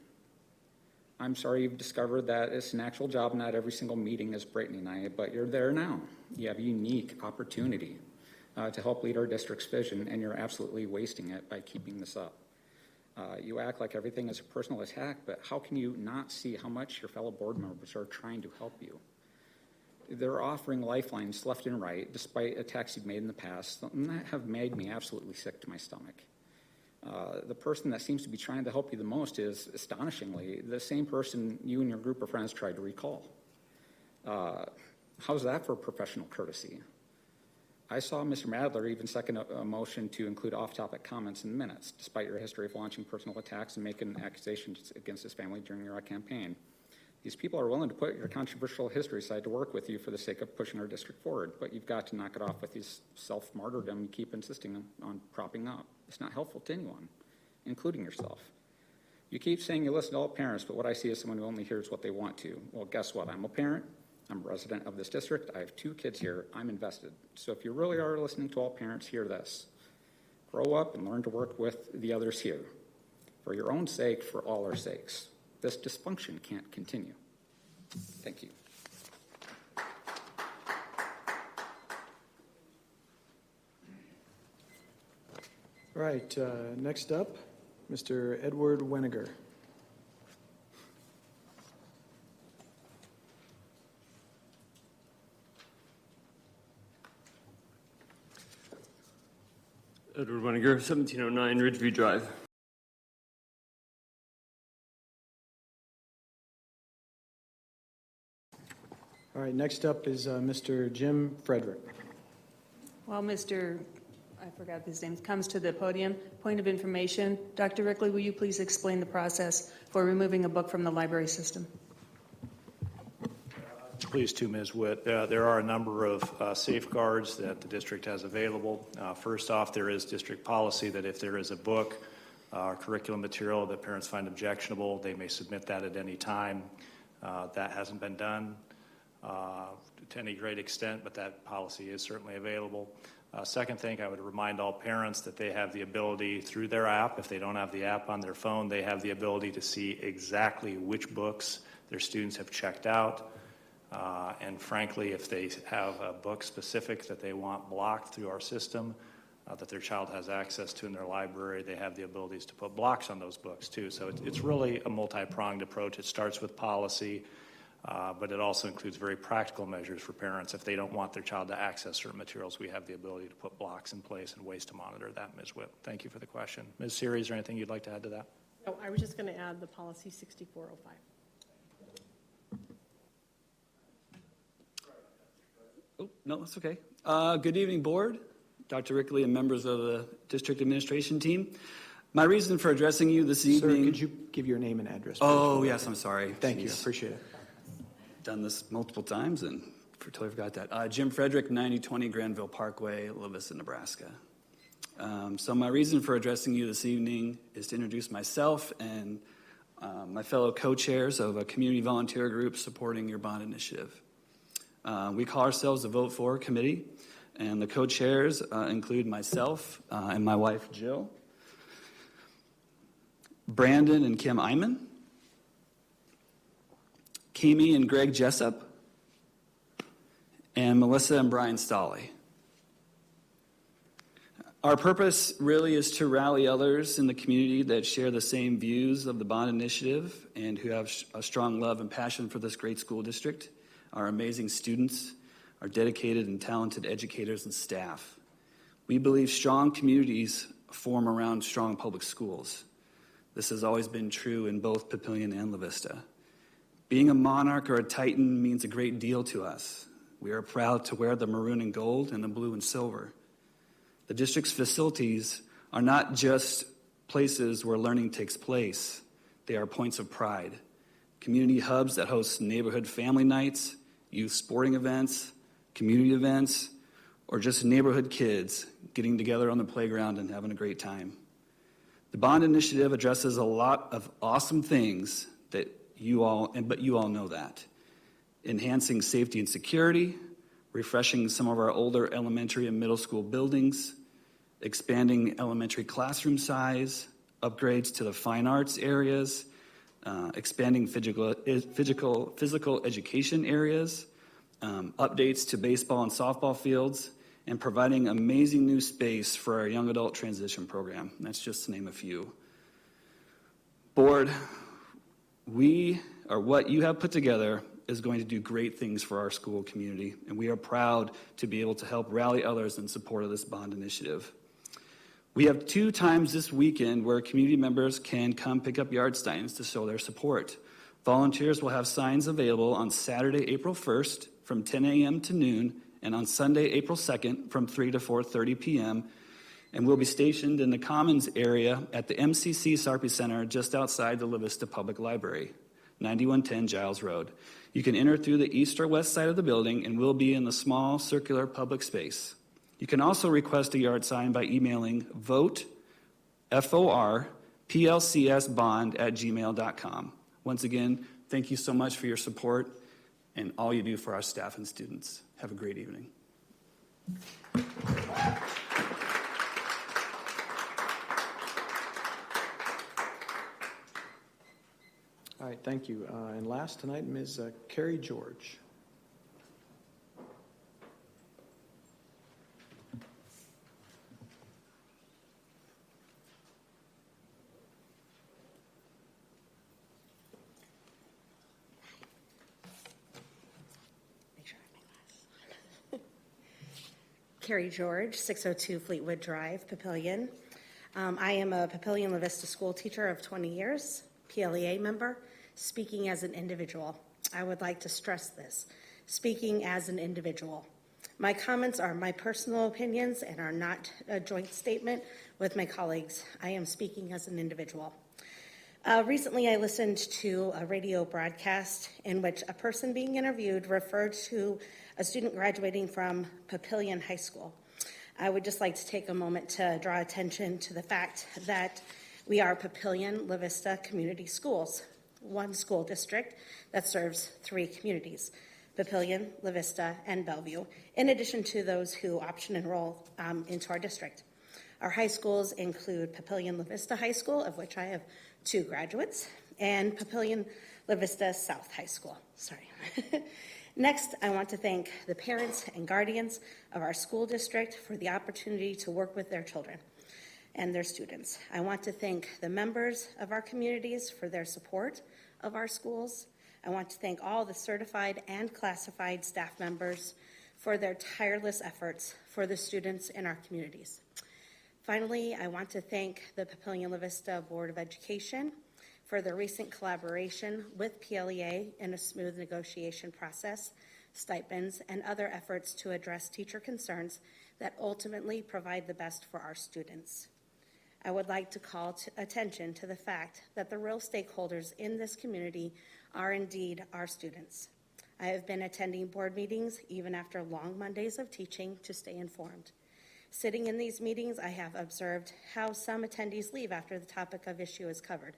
I'm sorry you've discovered that it's an actual job. Not every single meeting is Brittany and I, but you're there now. You have a unique opportunity to help lead our district's vision, and you're absolutely wasting it by keeping this up. You act like everything is a personal attack, but how can you not see how much your fellow board members are trying to help you? They're offering lifelines left and right, despite attacks you've made in the past, and that have made me absolutely sick to my stomach. The person that seems to be trying to help you the most is, astonishingly, the same person you and your group of friends tried to recall. How's that for professional courtesy? I saw Mr. Madler even second a motion to include off-topic comments in the minutes, despite your history of launching personal attacks and making accusations against his family during your campaign. These people are willing to put your controversial history aside to work with you for the sake of pushing our district forward, but you've got to knock it off with these self-martyrdom you keep insisting on propping up. It's not helpful to anyone, including yourself. You keep saying you listen to all parents, but what I see is someone who only hears what they want to. Well, guess what? I'm a parent. I'm a resident of this district. I have 2 kids here. I'm invested. So if you really are listening to all parents, hear this. Grow up and learn to work with the others here. For your own sake, for all our sakes. This dysfunction can't continue. Thank you. All right, next up, Mr. Edward Weniger. Edward Weniger, 1709 Ridgeview Drive. All right, next up is Mr. Jim Frederick. While Mr. I forgot his name, comes to the podium, point of information, Dr. Rickley, will you please explain the process for removing a book from the library system? Please, too, Ms. Witt. There are a number of safeguards that the district has available. First off, there is district policy that if there is a book or curriculum material that parents find objectionable, they may submit that at any time. That hasn't been done to any great extent, but that policy is certainly available. Second thing, I would remind all parents that they have the ability through their app, if they don't have the app on their phone, they have the ability to see exactly which books their students have checked out. And frankly, if they have a book specific that they want blocked through our system that their child has access to in their library, they have the abilities to put blocks on those books too. So it's really a multi-pronged approach. It starts with policy, but it also includes very practical measures for parents. If they don't want their child to access certain materials, we have the ability to put blocks in place and ways to monitor that, Ms. Whip. Thank you for the question. Ms. Siri, is there anything you'd like to add to that? No, I was just going to add the policy 6405. Oh, no, that's okay. Good evening, board, Dr. Rickley, and members of the district administration team. My reason for addressing you this evening... Sir, could you give your name and address? Oh, yes, I'm sorry. Thank you, appreciate it. Done this multiple times and totally forgot that. Jim Frederick, 9020 Granville Parkway, La Vista, Nebraska. So my reason for addressing you this evening is to introduce myself and my fellow co-chairs of a community volunteer group supporting your bond initiative. We call ourselves the Vote For Committee, and the co-chairs include myself and my wife, Jill, Brandon and Kim Iman, Kimi and Greg Jessup, and Melissa and Brian Stolley. Our purpose really is to rally others in the community that share the same views of the bond initiative and who have a strong love and passion for this great school district, our amazing students, our dedicated and talented educators and staff. We believe strong communities form around strong public schools. This has always been true in both Papillion and La Vista. Being a Monarch or a Titan means a great deal to us. We are proud to wear the maroon and gold and the blue and silver. The district's facilities are not just places where learning takes place. They are points of pride, community hubs that host neighborhood family nights, youth sporting events, community events, or just neighborhood kids getting together on the playground and having a great time. The bond initiative addresses a lot of awesome things but you all know that. Enhancing safety and security, refreshing some of our older elementary and middle school buildings, expanding elementary classroom size, upgrades to the fine arts areas, expanding physical education areas, updates to baseball and softball fields, and providing amazing new space for our young adult transition program. That's just to name a few. Board, what you have put together is going to do great things for our school community, and we are proud to be able to help rally others in support of this bond initiative. We have 2 times this weekend where community members can come pick up yard signs to show their support. Volunteers will have signs available on Saturday, April 1st from 10 a.m. to noon, and on Sunday, April 2nd from 3 to 4:30 p.m., and we'll be stationed in the Commons area at the MCC Sarpy Center just outside the La Vista Public Library, 9110 Giles Road. You can enter through the east or west side of the building, and we'll be in the small circular public space. You can also request a yard sign by emailing vote, F-O-R, PLCSbond@gmail.com. Once again, thank you so much for your support and all you do for our staff and students. Have a great evening. All right, thank you. And last tonight, Ms. Carrie George. Carrie George, 602 Fleetwood Drive, Papillion. I am a Papillion La Vista school teacher of 20 years, PLEA member, speaking as an individual. I would like to stress this, speaking as an individual. My comments are my personal opinions and are not a joint statement with my colleagues. I am speaking as an individual. Recently, I listened to a radio broadcast in which a person being interviewed referred to a student graduating from Papillion High School. I would just like to take a moment to draw attention to the fact that we are Papillion La Vista Community Schools, one school district that serves 3 communities, Papillion, La Vista, and Bellevue, in addition to those who option enroll into our district. Our high schools include Papillion La Vista High School, of which I have 2 graduates, and Papillion La Vista South High School. Sorry. Next, I want to thank the parents and guardians of our school district for the opportunity to work with their children and their students. I want to thank the members of our communities for their support of our schools. I want to thank all the certified and classified staff members for their tireless efforts for the students in our communities. Finally, I want to thank the Papillion La Vista Board of Education for the recent collaboration with PLEA in a smooth negotiation process, stipends, and other efforts to address teacher concerns that ultimately provide the best for our students. I would like to call attention to the fact that the real stakeholders in this community are indeed our students. I have been attending board meetings even after long Mondays of teaching to stay informed. Sitting in these meetings, I have observed how some attendees leave after the topic of issue is covered.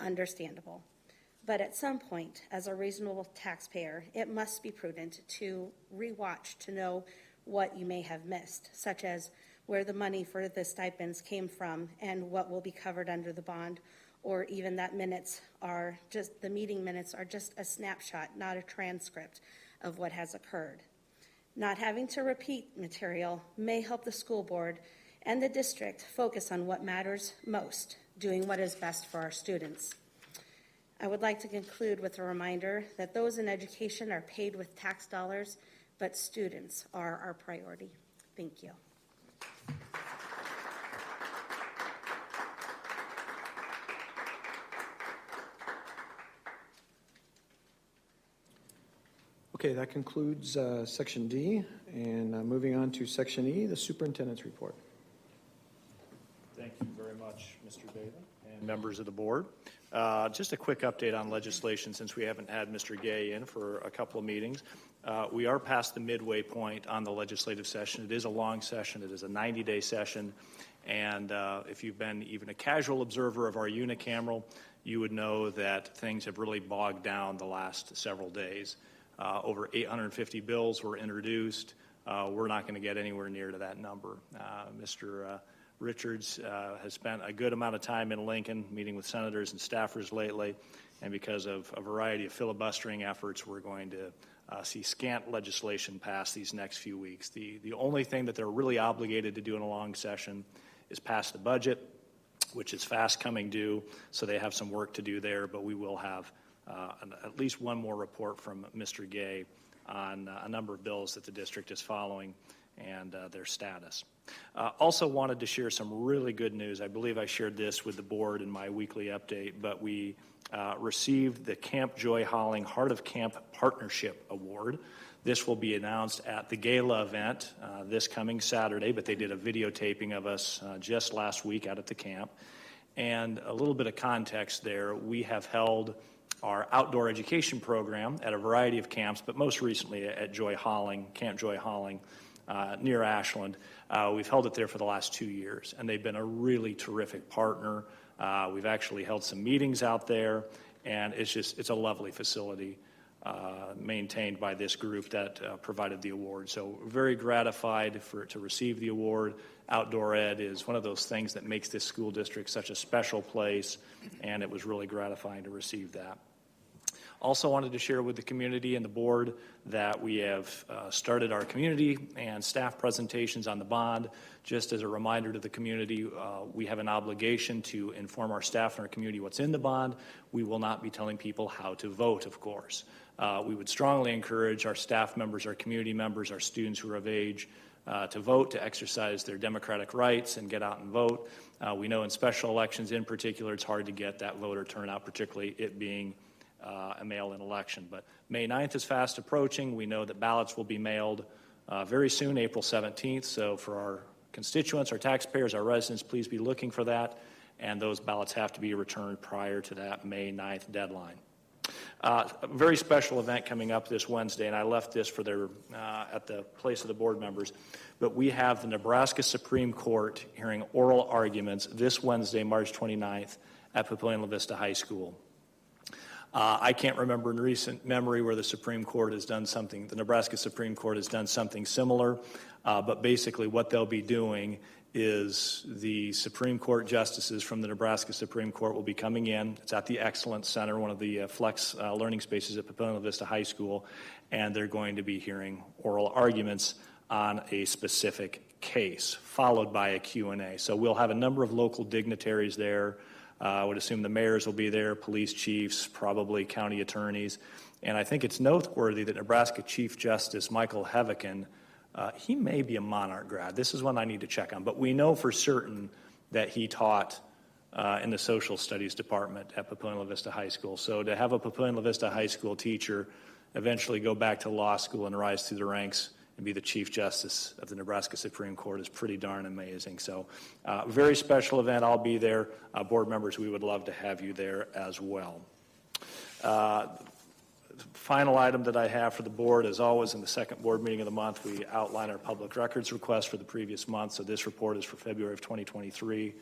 Understandable. But at some point, as a reasonable taxpayer, it must be prudent to rewatch to know what you may have missed, such as where the money for the stipends came from and what will be covered under the bond, or even that the meeting minutes are just a snapshot, not a transcript of what has occurred. Not having to repeat material may help the school board and the district focus on what matters most, doing what is best for our students. I would like to conclude with a reminder that those in education are paid with tax dollars, but students are our priority. Thank you. Okay, that concludes Section D, and moving on to Section E, the superintendent's report. Thank you very much, Mr. Bailey, and members of the board. Just a quick update on legislation since we haven't had Mr. Gay in for a couple of meetings. We are past the midway point on the legislative session. It is a long session. It is a 90-day session. And if you've been even a casual observer of our unicameral, you would know that things have really bogged down the last several days. Over 850 bills were introduced. We're not going to get anywhere near to that number. Mr. Richards has spent a good amount of time in Lincoln meeting with senators and staffers lately, and because of a variety of filibustering efforts, we're going to see scant legislation pass these next few weeks. The only thing that they're really obligated to do in a long session is pass the budget, which is fast coming due, so they have some work to do there, but we will have at least one more report from Mr. Gay on a number of bills that the district is following and their status. Also wanted to share some really good news. I believe I shared this with the board in my weekly update, but we received the Camp Joy Holling Heart of Camp Partnership Award. This will be announced at the gala event this coming Saturday, but they did a videotaping of us just last week out at the camp. And a little bit of context there, we have held our outdoor education program at a variety of camps, but most recently at Joy Holling, Camp Joy Holling, near Ashland. We've held it there for the last 2 years, and they've been a really terrific partner. We've actually held some meetings out there, and it's a lovely facility maintained by this group that provided the award. So very gratified to receive the award. Outdoor ed is one of those things that makes this school district such a special place, and it was really gratifying to receive that. Also wanted to share with the community and the board that we have started our community and staff presentations on the bond. Just as a reminder to the community, we have an obligation to inform our staff and our community what's in the bond. We will not be telling people how to vote, of course. We would strongly encourage our staff members, our community members, our students who are of age to vote, to exercise their democratic rights and get out and vote. We know in special elections in particular, it's hard to get that voter turnout, particularly it being a mail-in election. But May 9th is fast approaching. We know that ballots will be mailed very soon, April 17th. So for our constituents, our taxpayers, our residents, please be looking for that. And those ballots have to be returned prior to that May 9th deadline. A very special event coming up this Wednesday, and I left this for their at the place of the board members. But we have the Nebraska Supreme Court hearing oral arguments this Wednesday, March 29th, at Papillion-La Vista High School. I can't remember in recent memory where the Supreme Court has done something, the Nebraska Supreme Court has done something similar, but basically what they'll be doing is the Supreme Court justices from the Nebraska Supreme Court will be coming in. It's at the Excellence Center, one of the flex learning spaces at Papillion-La Vista High School, and they're going to be hearing oral arguments on a specific case, followed by a Q&A. So we'll have a number of local dignitaries there. I would assume the mayors will be there, police chiefs, probably county attorneys. And I think it's noteworthy that Nebraska Chief Justice Michael Hevekin, he may be a Monarch grad. This is one I need to check on. But we know for certain that he taught in the social studies department at Papillion-La Vista High School. So to have a Papillion-La Vista High School teacher eventually go back to law school and rise through the ranks and be the Chief Justice of the Nebraska Supreme Court is pretty darn amazing. So very special event. I'll be there. Board members, we would love to have you there as well. final item that I have for the board, as always, in the second board meeting of the month, we outline our public records request for the previous month. So this report is for February of 2023.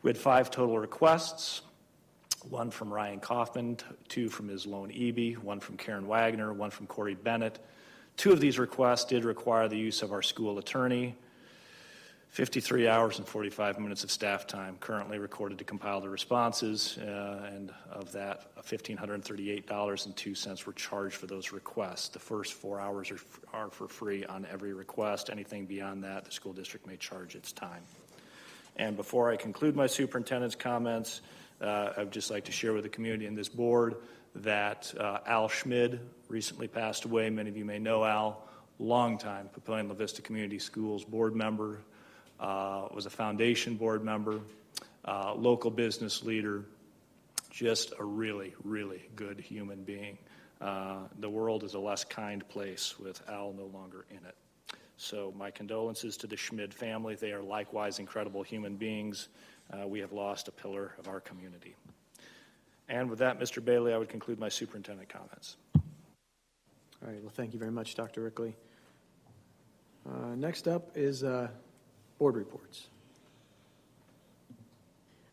We had 5 total requests, 1 from Ryan Kaufman, 2 from Ms. Lone Eby, 1 from Karen Wagner, 1 from Corey Bennett. 2 of these requests did require the use of our school attorney. 53 hours and 45 minutes of staff time currently recorded to compile the responses, and of that, $1,538.02 were charged for those requests. The first 4 hours are for free on every request. Anything beyond that, the school district may charge its time. And before I conclude my superintendent's comments, I'd just like to share with the community and this board that Al Schmid recently passed away. Many of you may know Al, longtime Papillion La Vista Community Schools board member, was a foundation board member, local business leader, just a really, really good human being. The world is a less kind place with Al no longer in it. So my condolences to the Schmid family. They are likewise incredible human beings. We have lost a pillar of our community. And with that, Mr. Bailey, I would conclude my superintendent comments. All right, well, thank you very much, Dr. Rickley. Next up is board reports.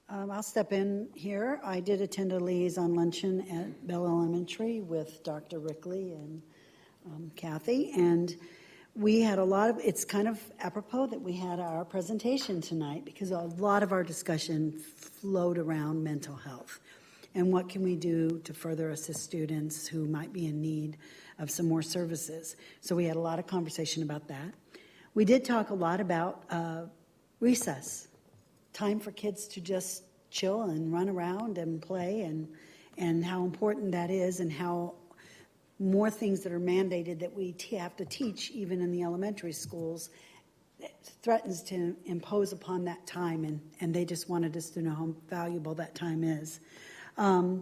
I'll step in here. I did attend a liaison luncheon at Bell Elementary with Dr. Rickley and Kathy, and we had a lot of, it's kind of apropos that we had our presentation tonight because a lot of our discussion flowed around mental health and what can we do to further assist students who might be in need of some more services. So we had a lot of conversation about that. We did talk a lot about recess, time for kids to just chill and run around and play, and how important that is, and how more things that are mandated that we have to teach even in the elementary schools threatens to impose upon that time, and they just wanted us to know how valuable that time is.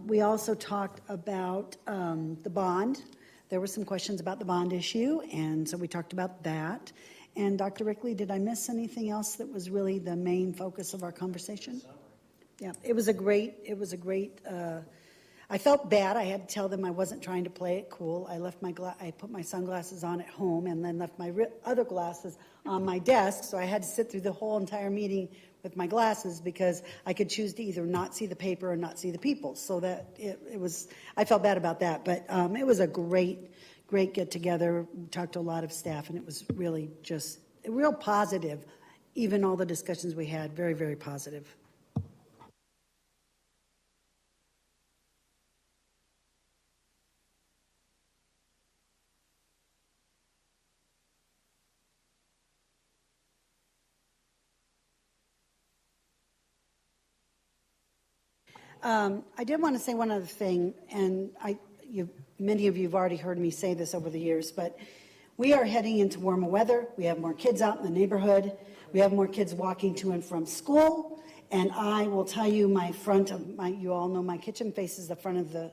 We also talked about the bond. There were some questions about the bond issue, and so we talked about that. And Dr. Rickley, did I miss anything else that was really the main focus of our conversation? Yeah, it was a great, I felt bad. I had to tell them I wasn't trying to play it cool. I put my sunglasses on at home and then left my other glasses on my desk, so I had to sit through the whole entire meeting with my glasses because I could choose to either not see the paper or not see the people. So that it was, I felt bad about that, but it was a great get-together. We talked to a lot of staff, and it was really just real positive. Even all the discussions we had, very, very positive. I did want to say one other thing, and many of you have already heard me say this over the years, but we are heading into warmer weather. We have more kids out in the neighborhood. We have more kids walking to and from school. And I will tell you, you all know my kitchen faces the front of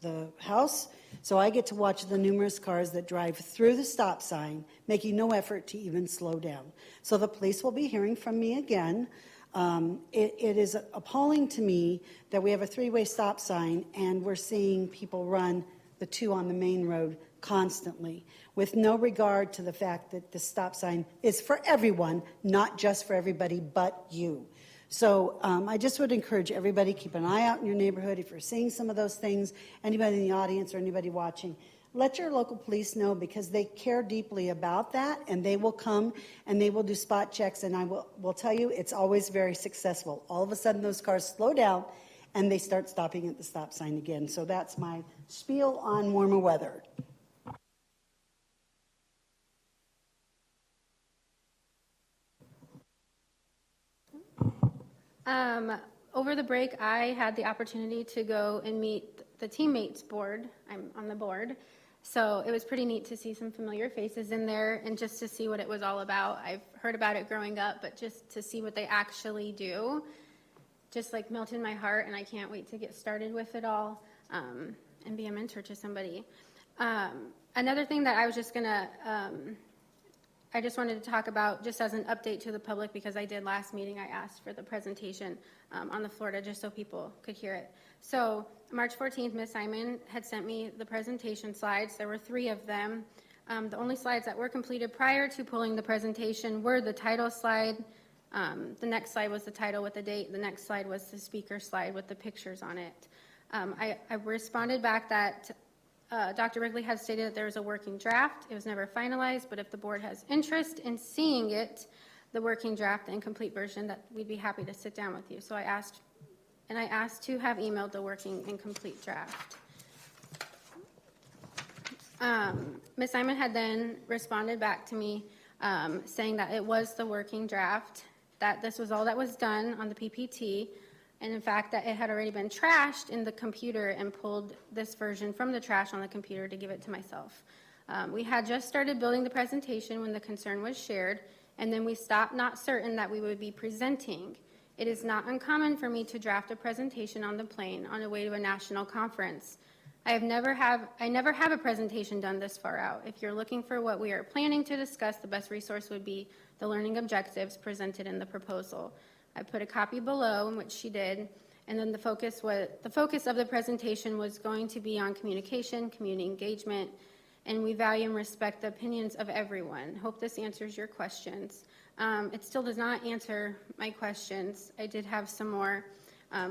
the house. So I get to watch the numerous cars that drive through the stop sign, making no effort to even slow down. So the police will be hearing from me again. It is appalling to me that we have a 3-way stop sign and we're seeing people run the 2 on the main road constantly with no regard to the fact that the stop sign is for everyone, not just for everybody but you. So I just would encourage everybody, keep an eye out in your neighborhood. If you're seeing some of those things, anybody in the audience or anybody watching, let your local police know because they care deeply about that, and they will come and they will do spot checks, and I will tell you it's always very successful. All of a sudden those cars slow down and they start stopping at the stop sign again. So that's my spiel on warmer weather. Over the break, I had the opportunity to go and meet the teammates board. I'm on the board. So it was pretty neat to see some familiar faces in there and just to see what it was all about. I've heard about it growing up, but just to see what they actually do, just like melted my heart, and I can't wait to get started with it all and be a mentor to somebody. Another thing that I was just gonna, I just wanted to talk about just as an update to the public, because I did last meeting, I asked for the presentation on the Florida just so people could hear it. So March 14th, Ms. Simon had sent me the presentation slides. There were 3 of them. The only slides that were completed prior to pulling the presentation were the title slide. The next slide was the title with the date. The next slide was the speaker slide with the pictures on it. I responded back that Dr. Wrigley had stated that there was a working draft. It was never finalized, but if the board has interest in seeing it, the working draft and complete version, that we'd be happy to sit down with you. So I asked to have emailed the working and complete draft. Ms. Simon had then responded back to me saying that it was the working draft, that this was all that was done on the PPT, and in fact that it had already been trashed in the computer and pulled this version from the trash on the computer to give it to myself. We had just started building the presentation when the concern was shared, and then we stopped not certain that we would be presenting. It is not uncommon for me to draft a presentation on the plane on the way to a national conference. I never have a presentation done this far out. If you're looking for what we are planning to discuss, the best resource would be the learning objectives presented in the proposal. I put a copy below, in which she did, and then the focus of the presentation was going to be on communication, community engagement, and we value and respect the opinions of everyone. Hope this answers your questions. It still does not answer my questions. I did have some more,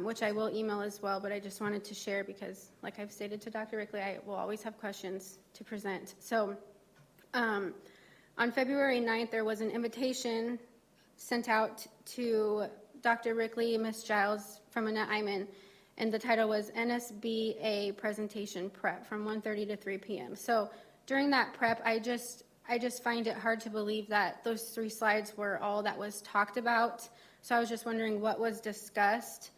which I will email as well, but I just wanted to share because, like I've stated to Dr. Wrigley, I will always have questions to present. So on February 9th, there was an invitation sent out to Dr. Wrigley, Ms. Giles from Annette Iman, and the title was NSBA Presentation Prep from 1:30 to 3 p.m. So during that prep, I just find it hard to believe that those 3 slides were all that was talked about. So I was just wondering what was discussed,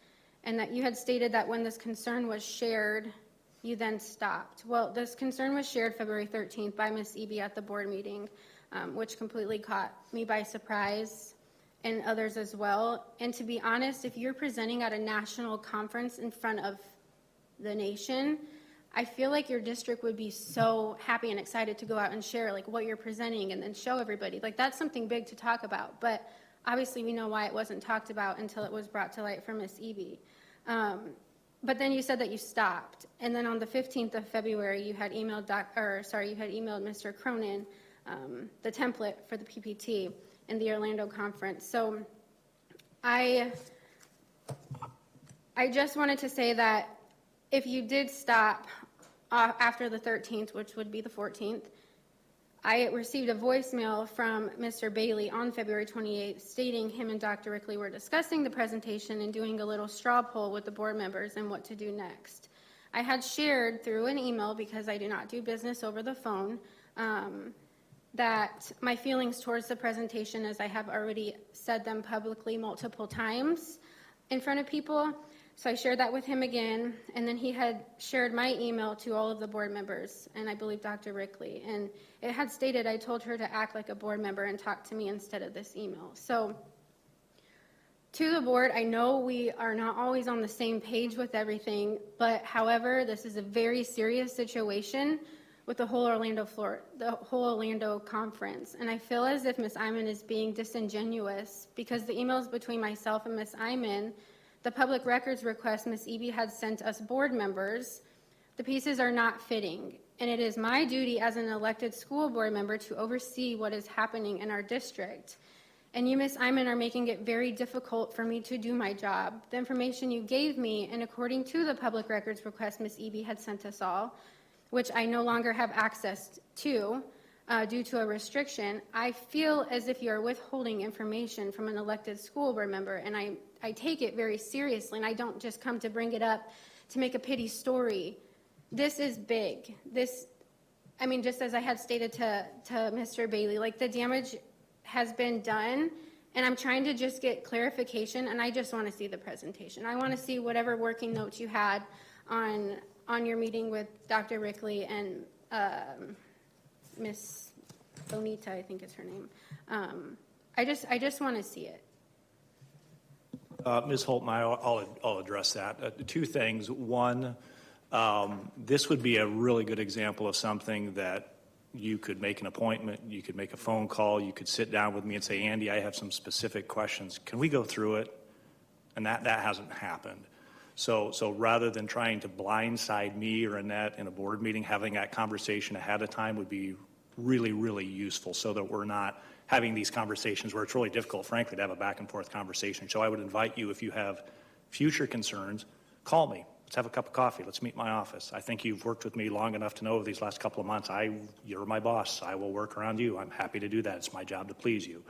and that you had stated that when this concern was shared, you then stopped. Well, this concern was shared February 13th by Ms. Eby at the board meeting, which completely caught me by surprise, and others as well. And to be honest, if you're presenting at a national conference in front of the nation, I feel like your district would be so happy and excited to go out and share like what you're presenting and then show everybody. Like that's something big to talk about, but obviously we know why it wasn't talked about until it was brought to light from Ms. Eby. But then you said that you stopped, and then on the 15th of February, you had emailed Mr. Cronin the template for the PPT in the Orlando conference. So I just wanted to say that if you did stop after the 13th, which would be the 14th, I received a voicemail from Mr. Bailey on February 28th stating him and Dr. Wrigley were discussing the presentation and doing a little straw poll with the board members and what to do next. I had shared through an email, because I do not do business over the phone, that my feelings towards the presentation, as I have already said them publicly multiple times in front of people. So I shared that with him again, and then he had shared my email to all of the board members, and I believe Dr. Wrigley, and it had stated I told her to act like a board member and talk to me instead of this email. So to the board, I know we are not always on the same page with everything, but however, this is a very serious situation with the whole Orlando conference, and I feel as if Ms. Iman is being disingenuous, because the emails between myself and Ms. Iman, the public records request Ms. Eby had sent us board members, the pieces are not fitting, and it is my duty as an elected school board member to oversee what is happening in our district. And you, Ms. Iman, are making it very difficult for me to do my job. The information you gave me, and according to the public records request Ms. Eby had sent us all, which I no longer have access to due to a restriction, I feel as if you're withholding information from an elected school board member, and I take it very seriously, and I don't just come to bring it up to make a pity story. This is big. Just as I had stated to Mr. Bailey, like the damage has been done, and I'm trying to just get clarification, and I just want to see the presentation. I want to see whatever working notes you had on your meeting with Dr. Wrigley and Miss Bonita, I think is her name. I just want to see it. Ms. Holtmeyer, I'll address that. 2 things. One, this would be a really good example of something that you could make an appointment, you could make a phone call, you could sit down with me and say, Andy, I have some specific questions. Can we go through it? And that hasn't happened. So rather than trying to blindside me or Annette in a board meeting, having that conversation ahead of time would be really, really useful so that we're not having these conversations where it's really difficult, frankly, to have a back and forth conversation. So I would invite you, if you have future concerns, call me. Let's have a cup of coffee. Let's meet in my office. I think you've worked with me long enough to know over these last couple of months, you're my boss. I will work around you. I'm happy to do that. It's my job to please you.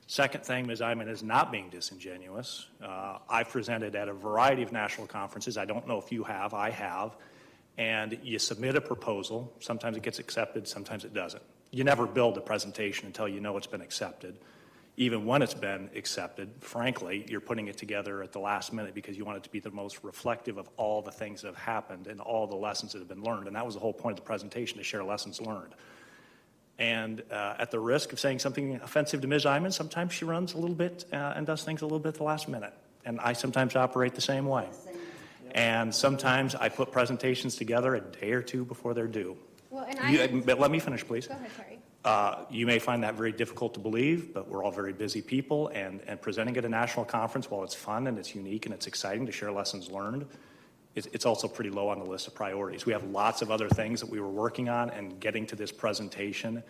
Second thing, Ms. Iman is not being disingenuous. I've presented at a variety of national conferences. I don't know if you have. I have. And you submit a proposal. Sometimes it gets accepted. Sometimes it doesn't. You never build a presentation until you know it's been accepted. Even when it's been accepted, frankly, you're putting it together at the last minute because you want it to be the most reflective of all the things that have happened and all the lessons that have been learned. And that was the whole point of the presentation, to share lessons learned. And at the risk of saying something offensive to Ms. Iman, sometimes she runs a little bit and does things a little bit at the last minute. And I sometimes operate the same way. And sometimes I put presentations together a day or two before they're due. Well, and But let me finish, please. Go ahead, sorry. You may find that very difficult to believe, but we're all very busy people, and presenting at a national conference, while it's fun and it's unique and it's exciting to share lessons learned, it's also pretty low on the list of priorities. We have lots of other things that we were working on, and getting to this presentation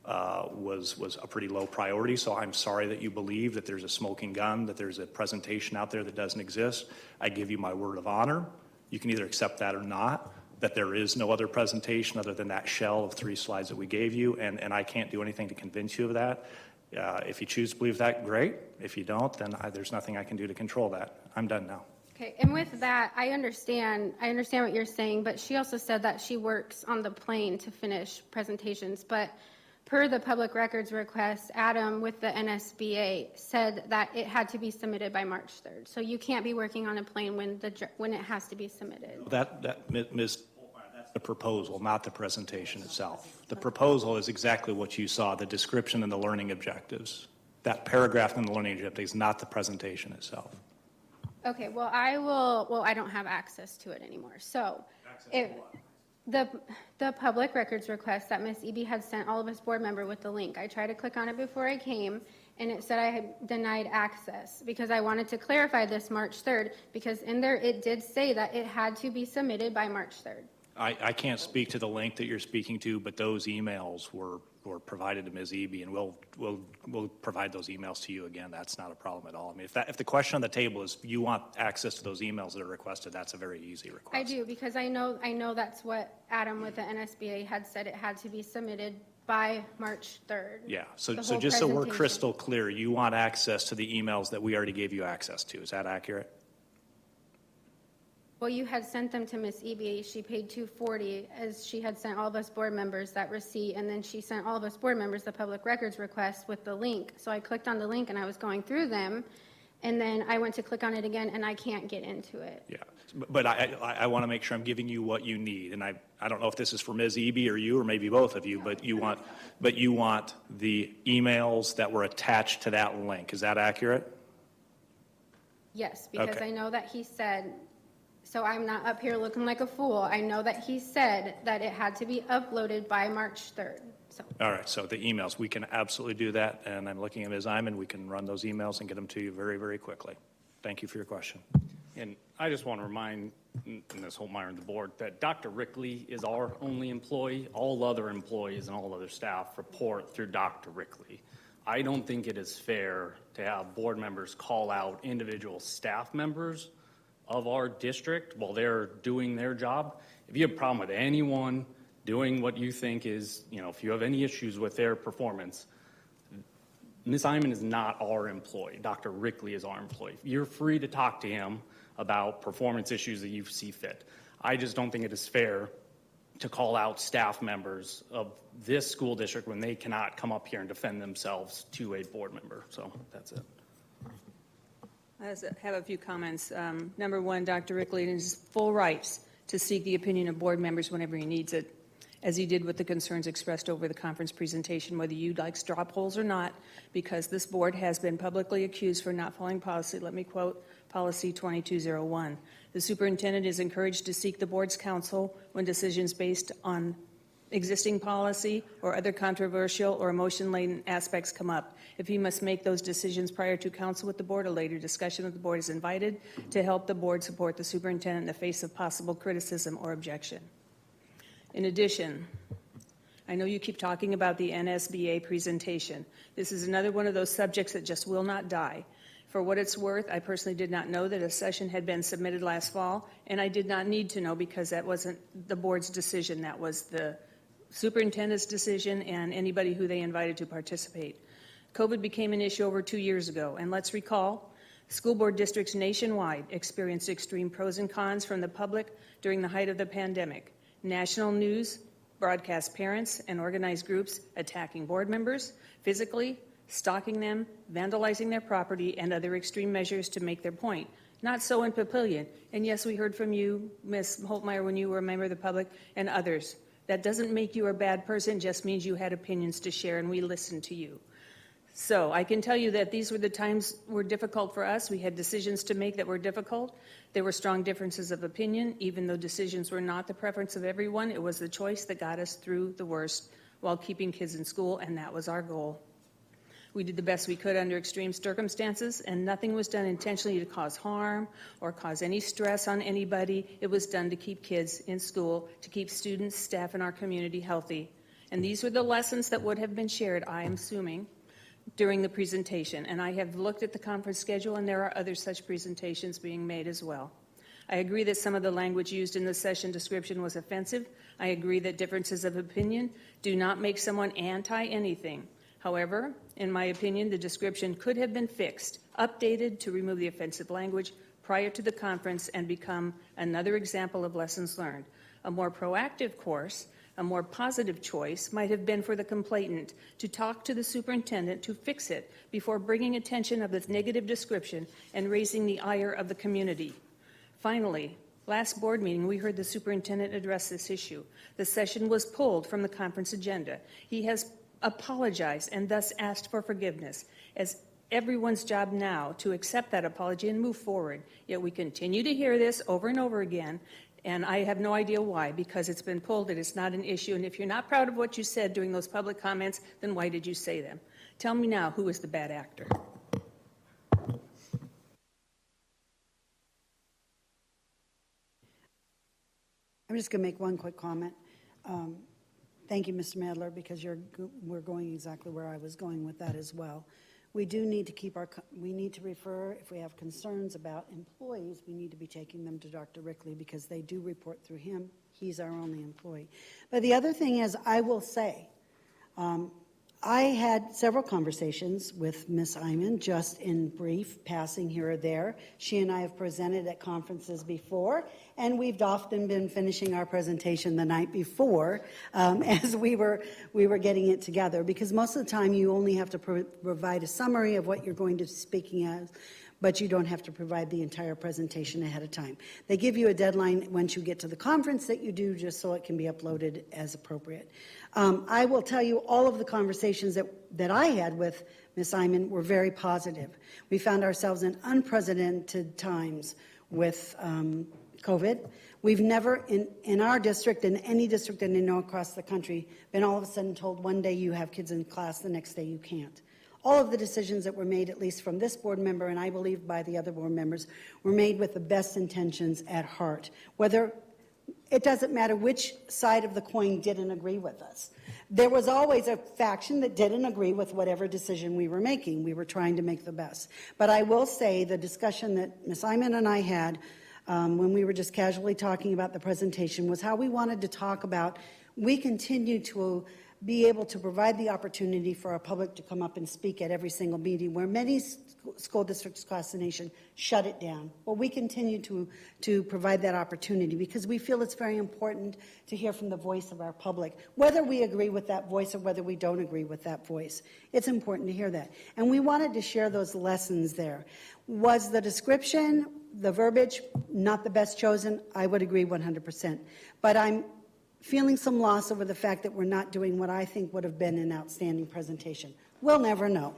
was a pretty low priority. So I'm sorry that you believe that there's a smoking gun, that there's a presentation out there that doesn't exist. I give you my word of honor. You can either accept that or not, that there is no other presentation other than that shell of 3 slides that we gave you, and I can't do anything to convince you of that. If you choose to believe that, great. If you don't, then there's nothing I can do to control that. I'm done now. Okay, and with that, I understand what you're saying, but she also said that she works on the plane to finish presentations. But per the public records request, Adam with the NSBA said that it had to be submitted by March 3rd. So you can't be working on a plane when it has to be submitted. Ms. That's the proposal, not the presentation itself. The proposal is exactly what you saw, the description and the learning objectives. That paragraph in the learning objectives, not the presentation itself. Okay, well, I don't have access to it anymore. So if the public records request that Ms. Eby had sent all of us board member with the link, I tried to click on it before I came, and it said I had denied access because I wanted to clarify this March 3rd, because in there it did say that it had to be submitted by March 3rd. I can't speak to the link that you're speaking to, but those emails were provided to Ms. Eby, and we'll provide those emails to you again. That's not a problem at all. I mean, if the question on the table is you want access to those emails that are requested, that's a very easy request. I do, because I know that's what Adam with the NSBA had said. It had to be submitted by March 3rd. Yeah, so just so we're crystal clear, you want access to the emails that we already gave you access to. Is that accurate? Well, you had sent them to Ms. Eby. She paid $240, as she had sent all of us board members that receipt, and then she sent all of us board members the public records request with the link. So I clicked on the link and I was going through them, and then I went to click on it again and I can't get into it. Yeah, but I want to make sure I'm giving you what you need, and I don't know if this is for Ms. Eby or you or maybe both of you, but you want the emails that were attached to that link. Is that accurate? Yes, because Okay. I know that he said, so I'm not up here looking like a fool. I know that he said that it had to be uploaded by March 3rd. So. All right, so the emails, we can absolutely do that, and I'm looking at Ms. Iman. We can run those emails and get them to you very, very quickly. Thank you for your question. And I just want to remind, in this whole matter of the board, that Dr. Rickley is our only employee. All other employees and all other staff report through Dr. Rickley. I don't think it is fair to have board members call out individual staff members of our district while they're doing their job. If you have a problem with anyone doing what you think is, if you have any issues with their performance, Ms. Iman is not our employee. Dr. Rickley is our employee. You're free to talk to him about performance issues that you see fit. I just don't think it is fair to call out staff members of this school district when they cannot come up here and defend themselves to a board member. So that's it. I have a few comments. Number one, Dr. Rickley is full rights to seek the opinion of board members whenever he needs it, as he did with the concerns expressed over the conference presentation, whether you like straw polls or not, because this board has been publicly accused for not following policy. Let me quote policy 2201. The superintendent is encouraged to seek the board's counsel when decisions based on existing policy, or other controversial or emotion-laden aspects come up. If he must make those decisions prior to council with the board, a later discussion with the board is invited to help the board support the superintendent in the face of possible criticism or objection. In addition, I know you keep talking about the NSBA presentation. This is another one of those subjects that just will not die. For what it's worth, I personally did not know that a session had been submitted last fall, and I did not need to know because that wasn't the board's decision. That was the superintendent's decision and anybody who they invited to participate. COVID became an issue over 2 years ago, and let's recall, school board districts nationwide experienced extreme pros and cons from the public during the height of the pandemic. National news broadcast parents and organized groups attacking board members physically, stalking them, vandalizing their property, and other extreme measures to make their point. Not so in Papillion. And yes, we heard from you, Ms. Holtmeyer, when you were a member of the public, and others. That doesn't make you a bad person, just means you had opinions to share, and we listened to you. So I can tell you that these were the times were difficult for us. We had decisions to make that were difficult. There were strong differences of opinion. Even though decisions were not the preference of everyone, it was the choice that got us through the worst while keeping kids in school, and that was our goal. We did the best we could under extreme circumstances, and nothing was done intentionally to cause harm or cause any stress on anybody. It was done to keep kids in school, to keep students, staff, and our community healthy. And these were the lessons that would have been shared, I am assuming, during the presentation. And I have looked at the conference schedule, and there are other such presentations being made as well. I agree that some of the language used in the session description was offensive. I agree that differences of opinion do not make someone anti-anything. However, in my opinion, the description could have been fixed, updated to remove the offensive language prior to the conference and become another example of lessons learned. A more proactive course, a more positive choice might have been for the complainant to talk to the superintendent to fix it before bringing attention of this negative description and raising the ire of the community. Finally, last board meeting, we heard the superintendent address this issue. The session was pulled from the conference agenda. He has apologized and thus asked for forgiveness. As everyone's job now to accept that apology and move forward. Yet we continue to hear this over and over again, and I have no idea why, because it's been pulled, it is not an issue, and if you're not proud of what you said during those public comments, then why did you say them? Tell me now, who is the bad actor? I'm just going to make one quick comment. Thank you, Mr. Madler, because we're going exactly where I was going with that as well. We do need to we need to refer, if we have concerns about employees, we need to be taking them to Dr. Rickley because they do report through him. He's our only employee. But the other thing is, I will say, I had several conversations with Ms. Iman, just in brief, passing here or there. She and I have presented at conferences before, and we've often been finishing our presentation the night before as we were getting it together, because most of the time you only have to provide a summary of what you're going to be speaking as, but you don't have to provide the entire presentation ahead of time. They give you a deadline once you get to the conference that you do, just so it can be uploaded as appropriate. I will tell you, all of the conversations that I had with Ms. Iman were very positive. We found ourselves in unprecedented times with COVID. We've never, in our district, in any district that I know across the country, been all of a sudden told one day you have kids in class, the next day you can't. All of the decisions that were made, at least from this board member, and I believe by the other board members, were made with the best intentions at heart. It doesn't matter which side of the coin didn't agree with us. There was always a faction that didn't agree with whatever decision we were making. We were trying to make the best. But I will say the discussion that Ms. Iman and I had when we were just casually talking about the presentation was how we wanted to talk about, we continue to be able to provide the opportunity for our public to come up and speak at every single meeting, where many school districts across the nation shut it down. Well, we continue to provide that opportunity because we feel it's very important to hear from the voice of our public, whether we agree with that voice or whether we don't agree with that voice. It's important to hear that. And we wanted to share those lessons there. Was the description, the verbiage, not the best chosen? I would agree 100%. But I'm feeling some loss over the fact that we're not doing what I think would have been an outstanding presentation. We'll never know.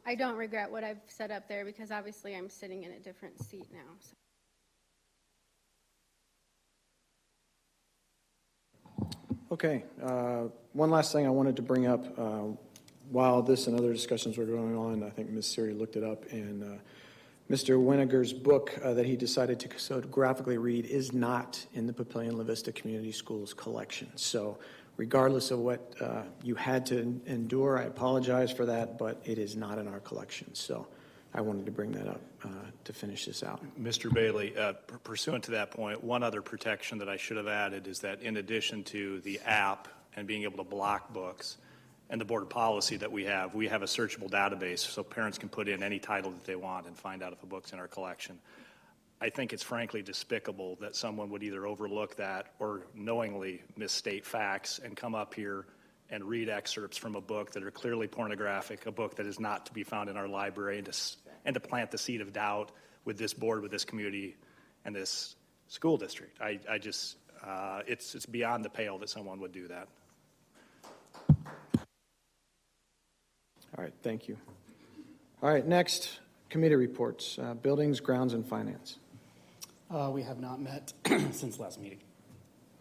I don't regret what I've set up there because obviously I'm sitting in a different seat now. So. Okay, one last thing I wanted to bring up. While this and other discussions were going on, I think Ms. Siri looked it up, and Mr. Weniger's book that he decided to so graphically read is not in the Papillion La Vista Community Schools collection. So regardless of what you had to endure, I apologize for that, but it is not in our collection. So I wanted to bring that up to finish this out. Mr. Bailey, pursuant to that point, one other protection that I should have added is that in addition to the app and being able to block books and the board policy that we have a searchable database so parents can put in any title that they want and find out if a book's in our collection. I think it's frankly despicable that someone would either overlook that or knowingly misstate facts and come up here and read excerpts from a book that are clearly pornographic, a book that is not to be found in our library, and to plant the seed of doubt with this board, with this community, and this school district. I just, it's beyond the pale that someone would do that. All right, thank you. All right, next, committee reports, buildings, grounds, and finance. We have not met since last meeting.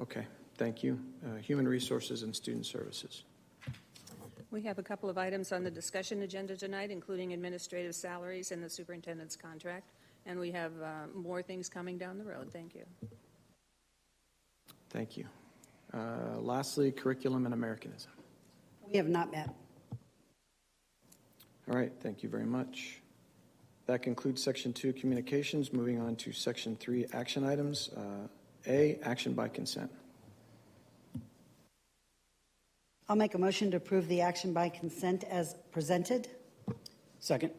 Okay, thank you. Human resources and student services. We have a couple of items on the discussion agenda tonight, including administrative salaries and the superintendent's contract, and we have more things coming down the road. Thank you. Thank you. Lastly, curriculum and Americanism. We have not met. All right, thank you very much. That concludes Section 2, communications. Moving on to Section 3, action items. A, action by consent. I'll make a motion to approve the action by consent as presented. Second.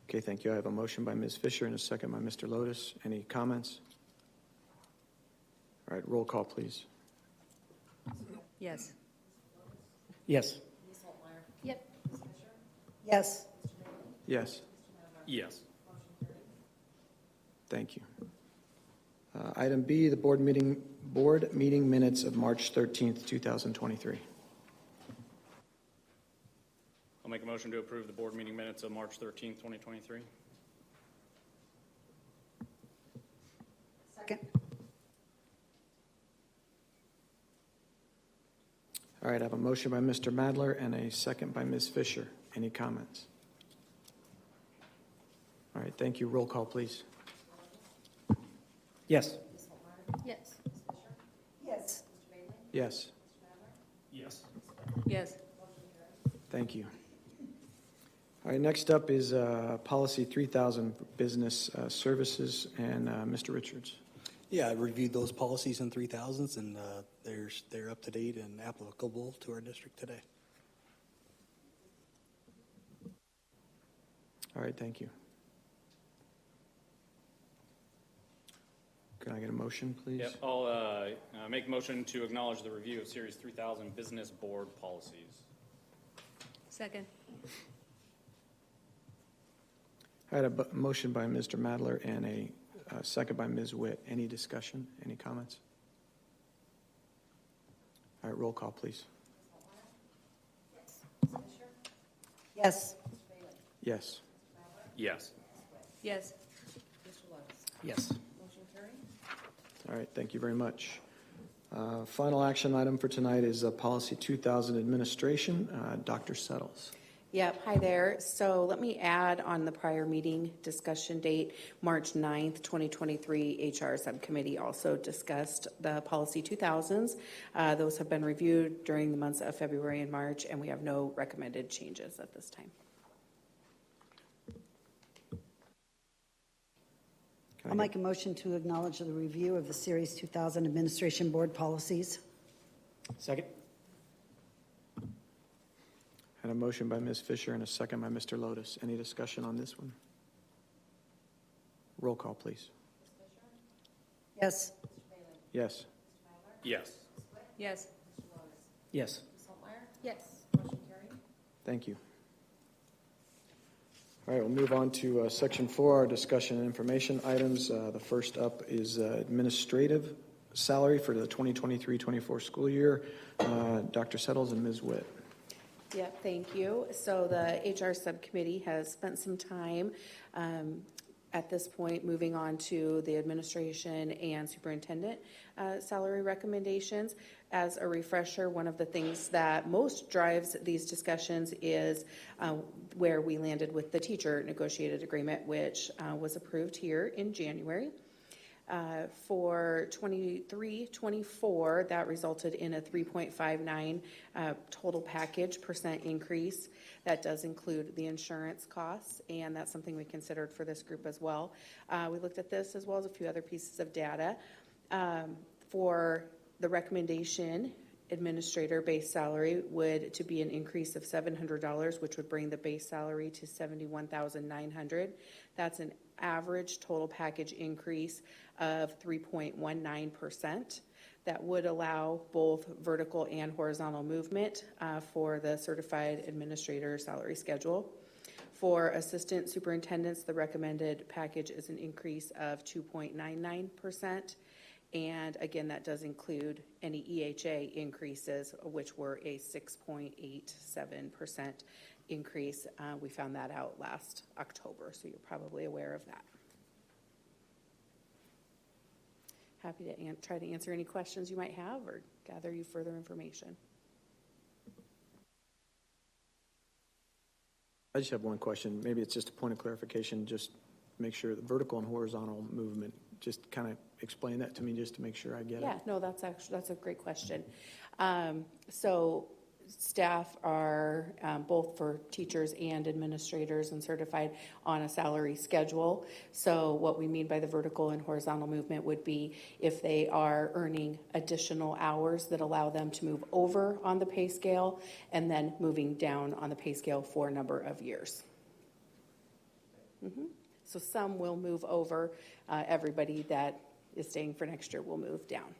Okay, thank you. I have a motion by Ms. Fisher and a second by Mr. Lotus. Any comments? All right, roll call, please. Yes. Yes. Yep. Yes. Yes. Yes. Thank you. Item B, the board meeting minutes of March 13th, 2023. I'll make a motion to approve the board meeting minutes of March 13th, 2023. Second. All right, I have a motion by Mr. Madler and a second by Ms. Fisher. Any comments? All right, thank you. Roll call, please. Yes. Yes. Yes. Yes. Yes. Yes. Thank you. All right, next up is Policy 3000, Business Services, and Mr. Richards. Yeah, I reviewed those policies in 3000s, and they're up to date and applicable to our district today. All right, thank you. Can I get a motion, please? Yep, I'll make a motion to acknowledge the review of Series 3000 Business Board Policies. Second. I had a motion by Mr. Madler and a second by Ms. Witt. Any discussion? Any comments? All right, roll call, please. Yes. Yes. Yes. Yes. Yes. All right, thank you very much. Final action item for tonight is Policy 2000 Administration. Dr. Settles. Yep, hi there. So let me add on the prior meeting discussion date, March 9th, 2023, HR Subcommittee also discussed the Policy 2000s. Those have been reviewed during the months of February and March, and we have no recommended changes at this time. I'll make a motion to acknowledge the review of the Series 2000 Administration Board policies. Second. Had a motion by Ms. Fisher and a second by Mr. Lotus. Any discussion on this one? Roll call, please. Yes. Yes. Yes. Yes. Yes. Yes. Thank you. All right, we'll move on to Section 4, our discussion and information items. The first up is administrative salary for the 2023-24 school year. Dr. Settles and Ms. Witt. Yep, thank you. So the HR subcommittee has spent some time at this point moving on to the administration and superintendent salary recommendations. As a refresher, one of the things that most drives these discussions is where we landed with the teacher negotiated agreement, which was approved here in January. For 23-24, that resulted in a 3.59 total package percent increase. That does include the insurance costs, and that's something we considered for this group as well. We looked at this as well as a few other pieces of data. For the recommendation, administrator base salary would to be an increase of $700, which would bring the base salary to $71,900. That's an average total package increase of 3.19%. That would allow both vertical and horizontal movement for the certified administrator salary schedule. For assistant superintendents, the recommended package is an increase of 2.99%. And again, that does include any EHA increases, which were a 6.87% increase. We found that out last October, so you're probably aware of that. Happy to try to answer any questions you might have or gather you further information. I just have one question. Maybe it's just a point of clarification. Just make sure the vertical and horizontal movement, just kind of explain that to me just to make sure I get it. Yeah, no, that's a great question. So staff are both for teachers and administrators and certified on a salary schedule. So what we mean by the vertical and horizontal movement would be if they are earning additional hours that allow them to move over on the pay scale and then moving down on the pay scale for a number of years. So some will move over. Everybody that is staying for next year will move down.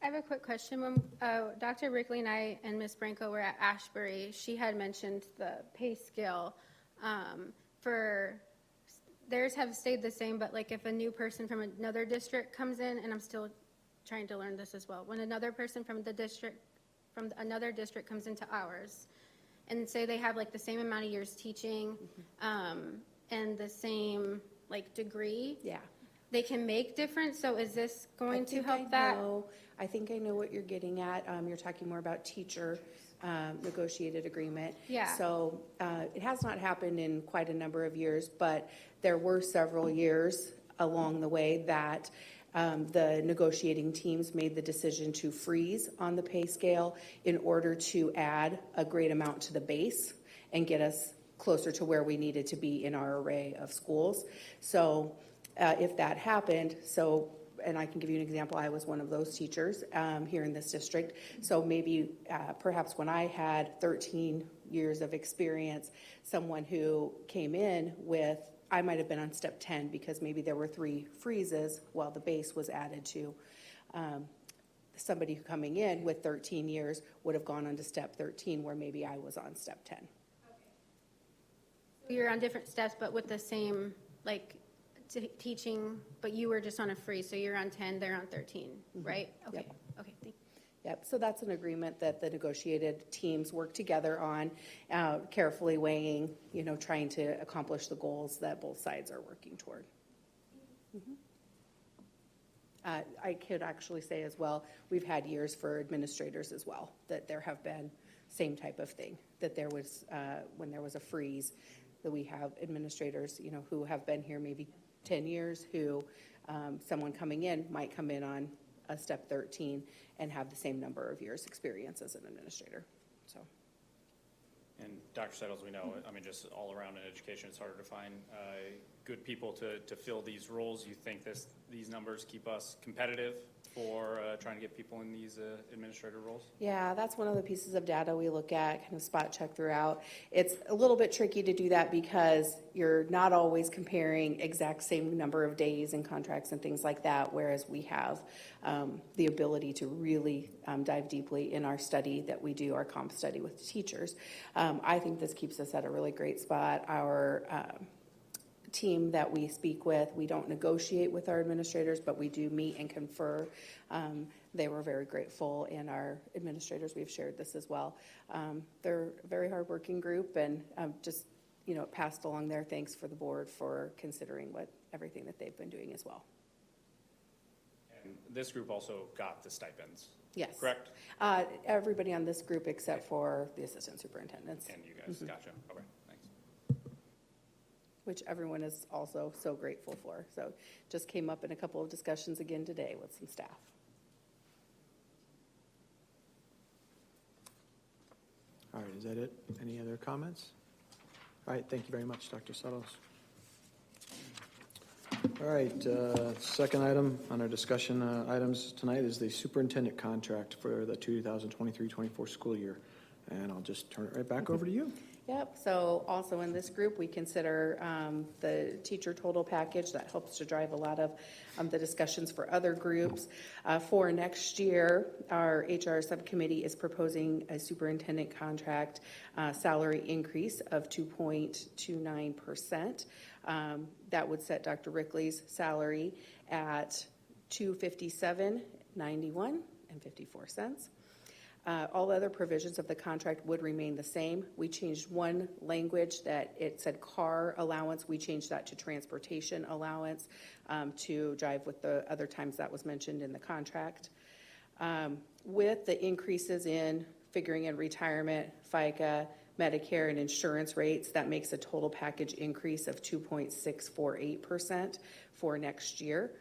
I have a quick question. When Dr. Rickley and I and Ms. Branco were at Ashbury, she had mentioned the pay scale for theirs have stayed the same, but like if a new person from another district comes in, and I'm still trying to learn this as well, when another person from another district comes into ours, and say they have like the same amount of years teaching and the same like degree, yeah, they can make difference. So is this going to help that? I think I know what you're getting at. You're talking more about teacher negotiated agreement. Yeah. So it has not happened in quite a number of years, but there were several years along the way that the negotiating teams made the decision to freeze on the pay scale in order to add a great amount to the base and get us closer to where we needed to be in our array of schools. So if that happened, and I can give you an example, I was one of those teachers here in this district. So maybe perhaps when I had 13 years of experience, someone who came in with, I might have been on step 10 because maybe there were 3 freezes while the base was added to. Somebody coming in with 13 years would have gone on to step 13 where maybe I was on step 10. You're on different steps, but with the same like teaching, but you were just on a freeze, so you're on 10, they're on 13, right? Okay. Yep. Okay, thank you. Yep, so that's an agreement that the negotiated teams work together on, carefully weighing, trying to accomplish the goals that both sides are working toward. I could actually say as well, we've had years for administrators as well, that there have been same type of thing, that there was, when there was a freeze, that we have administrators, who have been here maybe 10 years, who someone coming in might come in on a step 13 and have the same number of years experience as an administrator. So, and Dr. Settles, we know, just all around in education, it's harder to find good people to fill these roles. You think these numbers keep us competitive for trying to get people in these administrator roles? Yeah, that's one of the pieces of data we look at, kind of spot check throughout. It's a little bit tricky to do that because you're not always comparing exact same number of days and contracts and things like that, whereas we have the ability to really dive deeply in our study that we do, our comp study with teachers. I think this keeps us at a really great spot. Our team that we speak with. We don't negotiate with our administrators, but we do meet and confer. They were very grateful, and our administrators, we've shared this as well. They're a very hardworking group, and just, passed along their thanks for the board for considering everything that they've been doing as well. And this group also got the stipends. Yes. Correct? Everybody on this group except for the assistant superintendents. And you guys, gotcha. Okay, thanks. Which everyone is also so grateful for. So just came up in a couple of discussions again today with some staff. All right, is that it? Any other comments? All right, thank you very much, Dr. Suttles. All right, second item on our discussion items tonight is the superintendent contract for the 2023-24 school year. And I'll just turn it right back over to you. Yep, so also in this group, we consider the teacher total package. That helps to drive a lot of the discussions for other groups. For next year, our HR subcommittee is proposing a superintendent contract salary increase of 2.29%. That would set Dr. Rickley's salary at $257.91.54. All other provisions of the contract would remain the same. We changed one language that it said car allowance. We changed that to transportation allowance to jive with the other times that was mentioned in the contract. With the increases in figuring in retirement, FICA, Medicare, and insurance rates, that makes a total package increase of 2.648% for next year.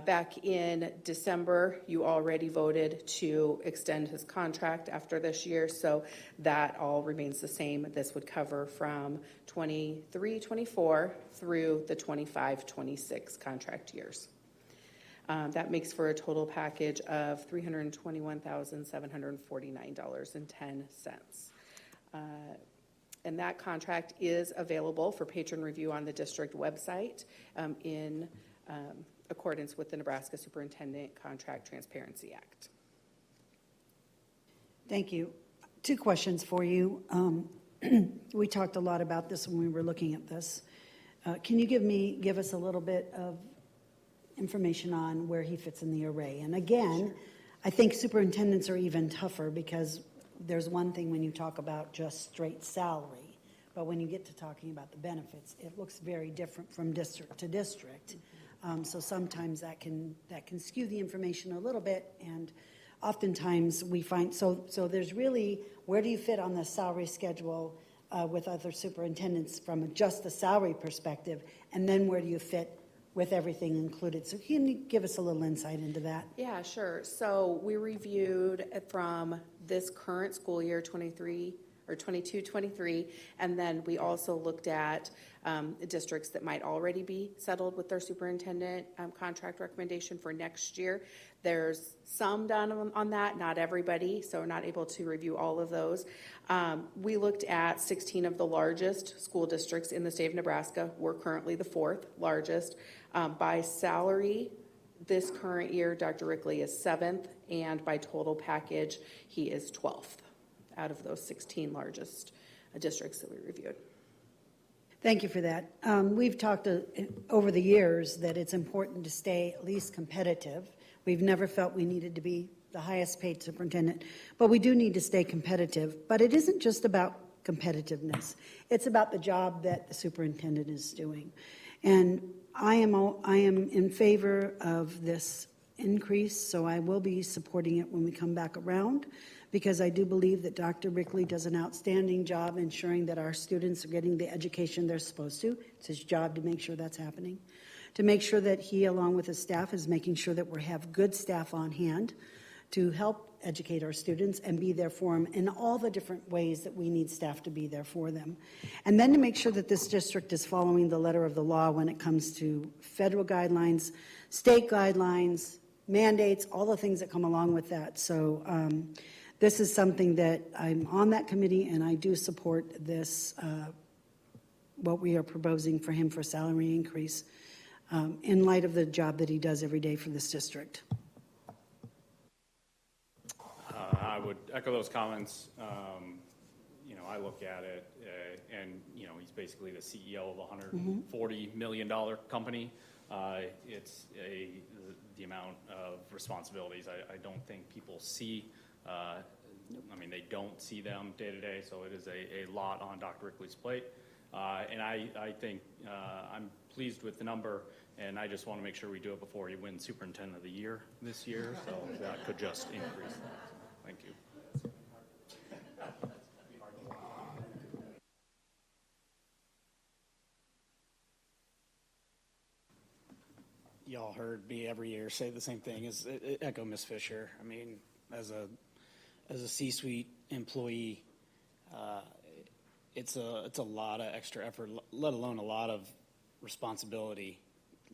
Back in December, you already voted to extend his contract after this year, so that all remains the same. This would cover from 23-24 through the 25-26 contract years. That makes for a total package of $321,749.10. And that contract is available for patron review on the district website in accordance with the Nebraska Superintendent Contract Transparency Act. Thank you. Two questions for you. We talked a lot about this when we were looking at this. Can you give us a little bit of information on where he fits in the array? And again, I think superintendents are even tougher because there's one thing when you talk about just straight salary, but when you get to talking about the benefits, it looks very different from district to district. So sometimes that can skew the information a little bit, and oftentimes we find, so there's really, where do you fit on the salary schedule with other superintendents from just the salary perspective, and then where do you fit with everything included? So can you give us a little insight into that? Yeah, sure. So we reviewed from this current school year, 22-23, and then we also looked at districts that might already be settled with their superintendent contract recommendation for next year. There's some done on that, not everybody, so we're not able to review all of those. We looked at 16 of the largest school districts in the state of Nebraska. We're currently the fourth largest. By salary, this current year, Dr. Rickley is 7th, and by total package, he is 12th out of those 16 largest districts that we reviewed. Thank you for that. We've talked over the years that it's important to stay at least competitive. We've never felt we needed to be the highest paid superintendent, but we do need to stay competitive. But it isn't just about competitiveness. It's about the job that the superintendent is doing. And I am in favor of this increase, so I will be supporting it when we come back around, because I do believe that Dr. Rickley does an outstanding job ensuring that our students are getting the education they're supposed to. It's his job to make sure that's happening, to make sure that he, along with his staff, is making sure that we have good staff on hand to help educate our students and be there for them in all the different ways that we need staff to be there for them. And then to make sure that this district is following the letter of the law when it comes to federal guidelines, state guidelines, mandates, all the things that come along with that. So this is something that I'm on that committee, and I do support this, what we are proposing for him for salary increase in light of the job that he does every day for this district. I would echo those comments. I look at it, and, you know, he's basically the CEO of a $140 million company. It's the amount of responsibilities I don't think people see. I mean, they don't see them day to day, so it is a lot on Dr. Rickley's plate. And I think I'm pleased with the number, and I just want to make sure we do it before he wins Superintendent of the Year this year, so that could just increase that. Thank you. Y'all heard me every year say the same thing, echo Ms. Fisher. I mean, as a C-suite employee, it's a lot of extra effort, let alone a lot of responsibility,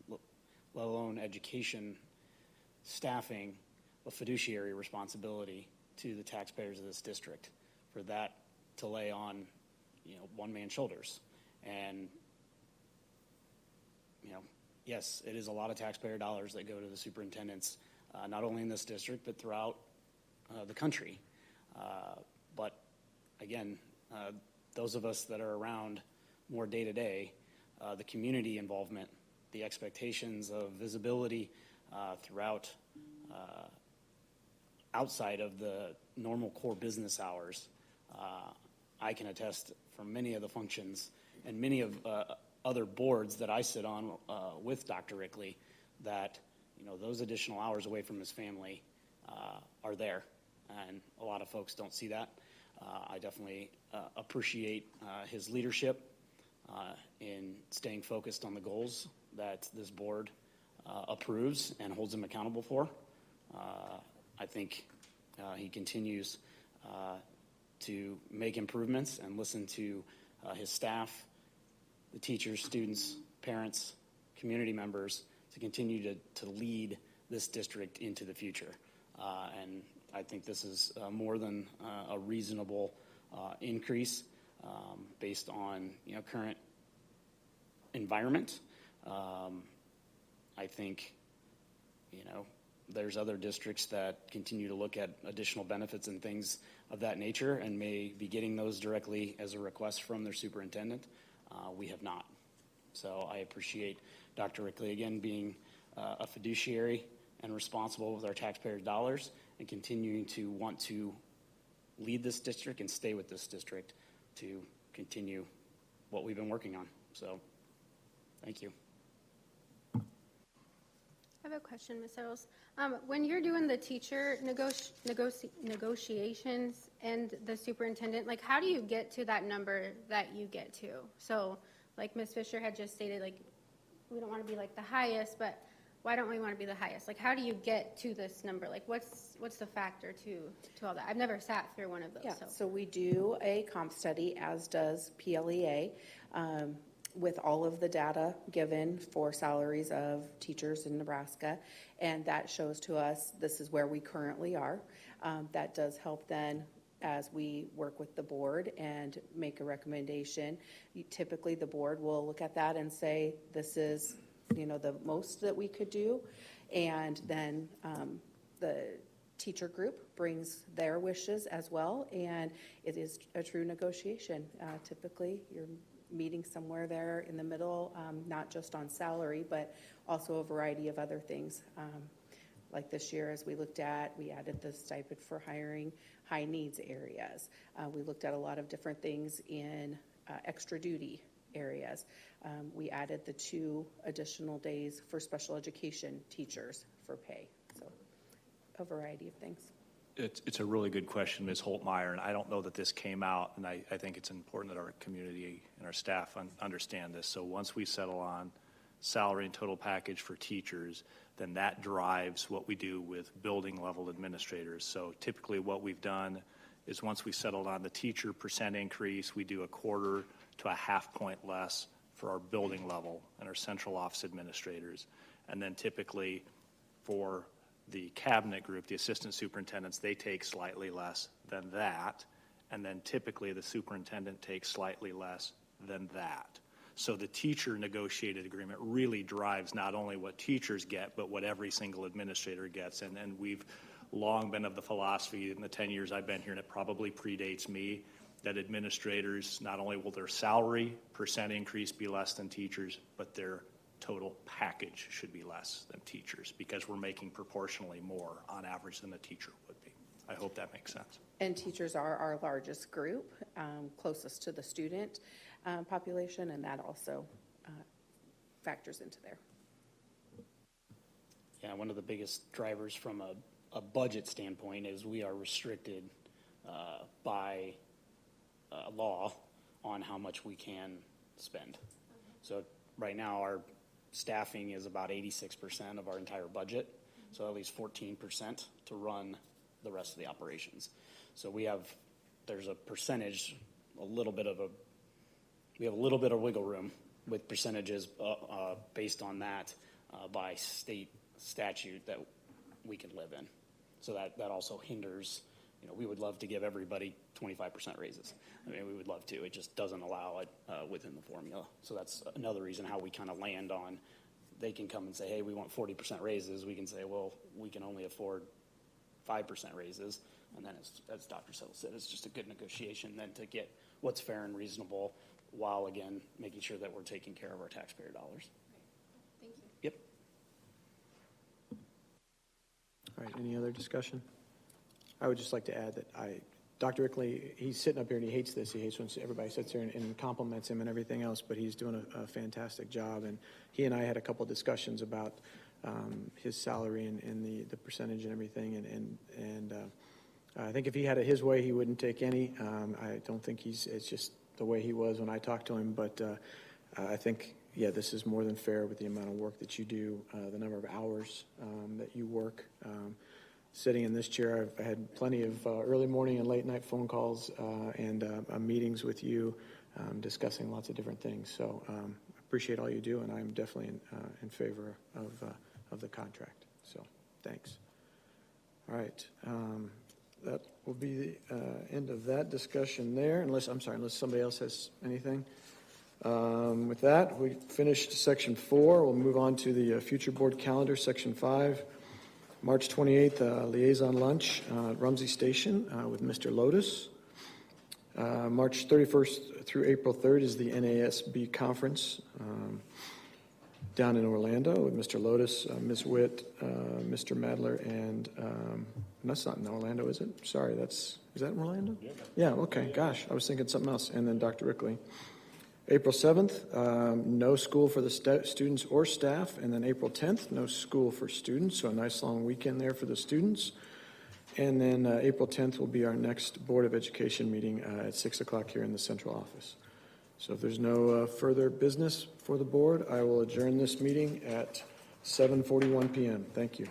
let alone education, staffing, a fiduciary responsibility to the taxpayers of this district for that to lay on, you know, one man's shoulders. And, you know, yes, it is a lot of taxpayer dollars that go to the superintendents, not only in this district, but throughout the country. But again, those of us that are around more day to day, the community involvement, the expectations of visibility throughout, outside of the normal core business hours, I can attest from many of the functions and many of other boards that I sit on with Dr. Rickley that, you know, those additional hours away from his family are there. And a lot of folks don't see that. I definitely appreciate his leadership in staying focused on the goals that this board approves and holds him accountable for. I think he continues to make improvements and listen to his staff, the teachers, students, parents, community members to continue to lead this district into the future. And I think this is more than a reasonable increase based on, you know, current environment. I think, you know, there's other districts that continue to look at additional benefits and things of that nature and may be getting those directly as a request from their superintendent. We have not. So I appreciate Dr. Rickley again being a fiduciary and responsible with our taxpayers' dollars and continuing to want to lead this district and stay with this district to continue what we've been working on. So thank you. I have a question, Ms. Earls. When you're doing the teacher negotiations and the superintendent, like how do you get to that number that you get to? So like Ms. Fisher had just stated, like we don't want to be like the highest, but why don't we want to be the highest? Like how do you get to this number? Like what's the factor to all that? I've never sat through one of those. Yeah, so we do a comp study, as does PLEA, with all of the data given for salaries of teachers in Nebraska, and that shows to us this is where we currently are. That does help then as we work with the board and make a recommendation. Typically the board will look at that and say this is, you know, the most that we could do, and then the teacher group brings their wishes as well, and it is a true negotiation. Typically you're meeting somewhere there in the middle, not just on salary, but also a variety of other things. Like this year, as we looked at, we added the stipend for hiring high needs areas. We looked at a lot of different things in extra duty areas. We added the 2 additional days for special education teachers for pay. So a variety of things. It's a really good question, Ms. Holtmeyer, and I don't know that this came out, and I think it's important that our community and our staff understand this. So once we settle on salary and total package for teachers, then that drives what we do with building level administrators. So typically what we've done is once we settled on the teacher percent increase, we do a quarter to a half point less for our building level and our central office administrators. And then typically for the cabinet group, the assistant superintendents, they take slightly less than that. And then typically the superintendent takes slightly less than that. So the teacher negotiated agreement really drives not only what teachers get, but what every single administrator gets. And we've long been of the philosophy in the 10 years I've been here, and it probably predates me, that administrators, not only will their salary percent increase be less than teachers, but their total package should be less than teachers, because we're making proportionally more on average than a teacher would be. I hope that makes sense. And teachers are our largest group, closest to the student population, and that also factors into there. Yeah, one of the biggest drivers from a budget standpoint is we are restricted by law on how much we can spend. So right now, our staffing is about 86% of our entire budget, so at least 14% to run the rest of the operations. So there's a percentage, we have a little bit of wiggle room with percentages based on that by state statute that we can live in. So that also hinders, we would love to give everybody 25% raises. I mean, we would love to. It just doesn't allow it within the formula. So that's another reason how we kind of land on, they can come and say, hey, we want 40% raises. We can say, well, we can only afford 5% raises. And then as Dr. Settle said, it's just a good negotiation then to get what's fair and reasonable while, again, making sure that we're taking care of our taxpayer dollars. Thank you. Yep. All right, any other discussion? I would just like to add that Dr. Ickley, he's sitting up here and he hates this. He hates when everybody sits there and compliments him and everything else, but he's doing a fantastic job. And he and I had a couple discussions about his salary and the percentage and everything. And I think if he had it his way, he wouldn't take any. I don't think it's just the way he was when I talked to him. But I think, yeah, this is more than fair with the amount of work that you do, the number of hours that you work. Sitting in this chair, I've had plenty of early morning and late night phone calls and meetings with you discussing lots of different things. So I appreciate all you do, and I'm definitely in favor of the contract. So thanks. All right. That will be the end of that discussion there, unless somebody else has anything. With that, we finished section 4. We'll move on to the future board calendar, section 5. March 28th, liaison lunch at Rumsey Station with Mr. Lotus. March 31st through April 3rd is the NASB conference down in Orlando with Mr. Lotus, Ms. Witt, Mr. Madler, and that's not in Orlando, is it? Sorry, is that in Orlando? Yeah, okay, gosh, I was thinking something else. And then Dr. Rickley. April 7th, no school for the students or staff. And then April 10th, no school for students. So a nice long weekend there for the students. And then April 10th will be our next Board of Education meeting at 6 o'clock here in the central office. So if there's no further business for the board, I will adjourn this meeting at 7:41 p.m. Thank you.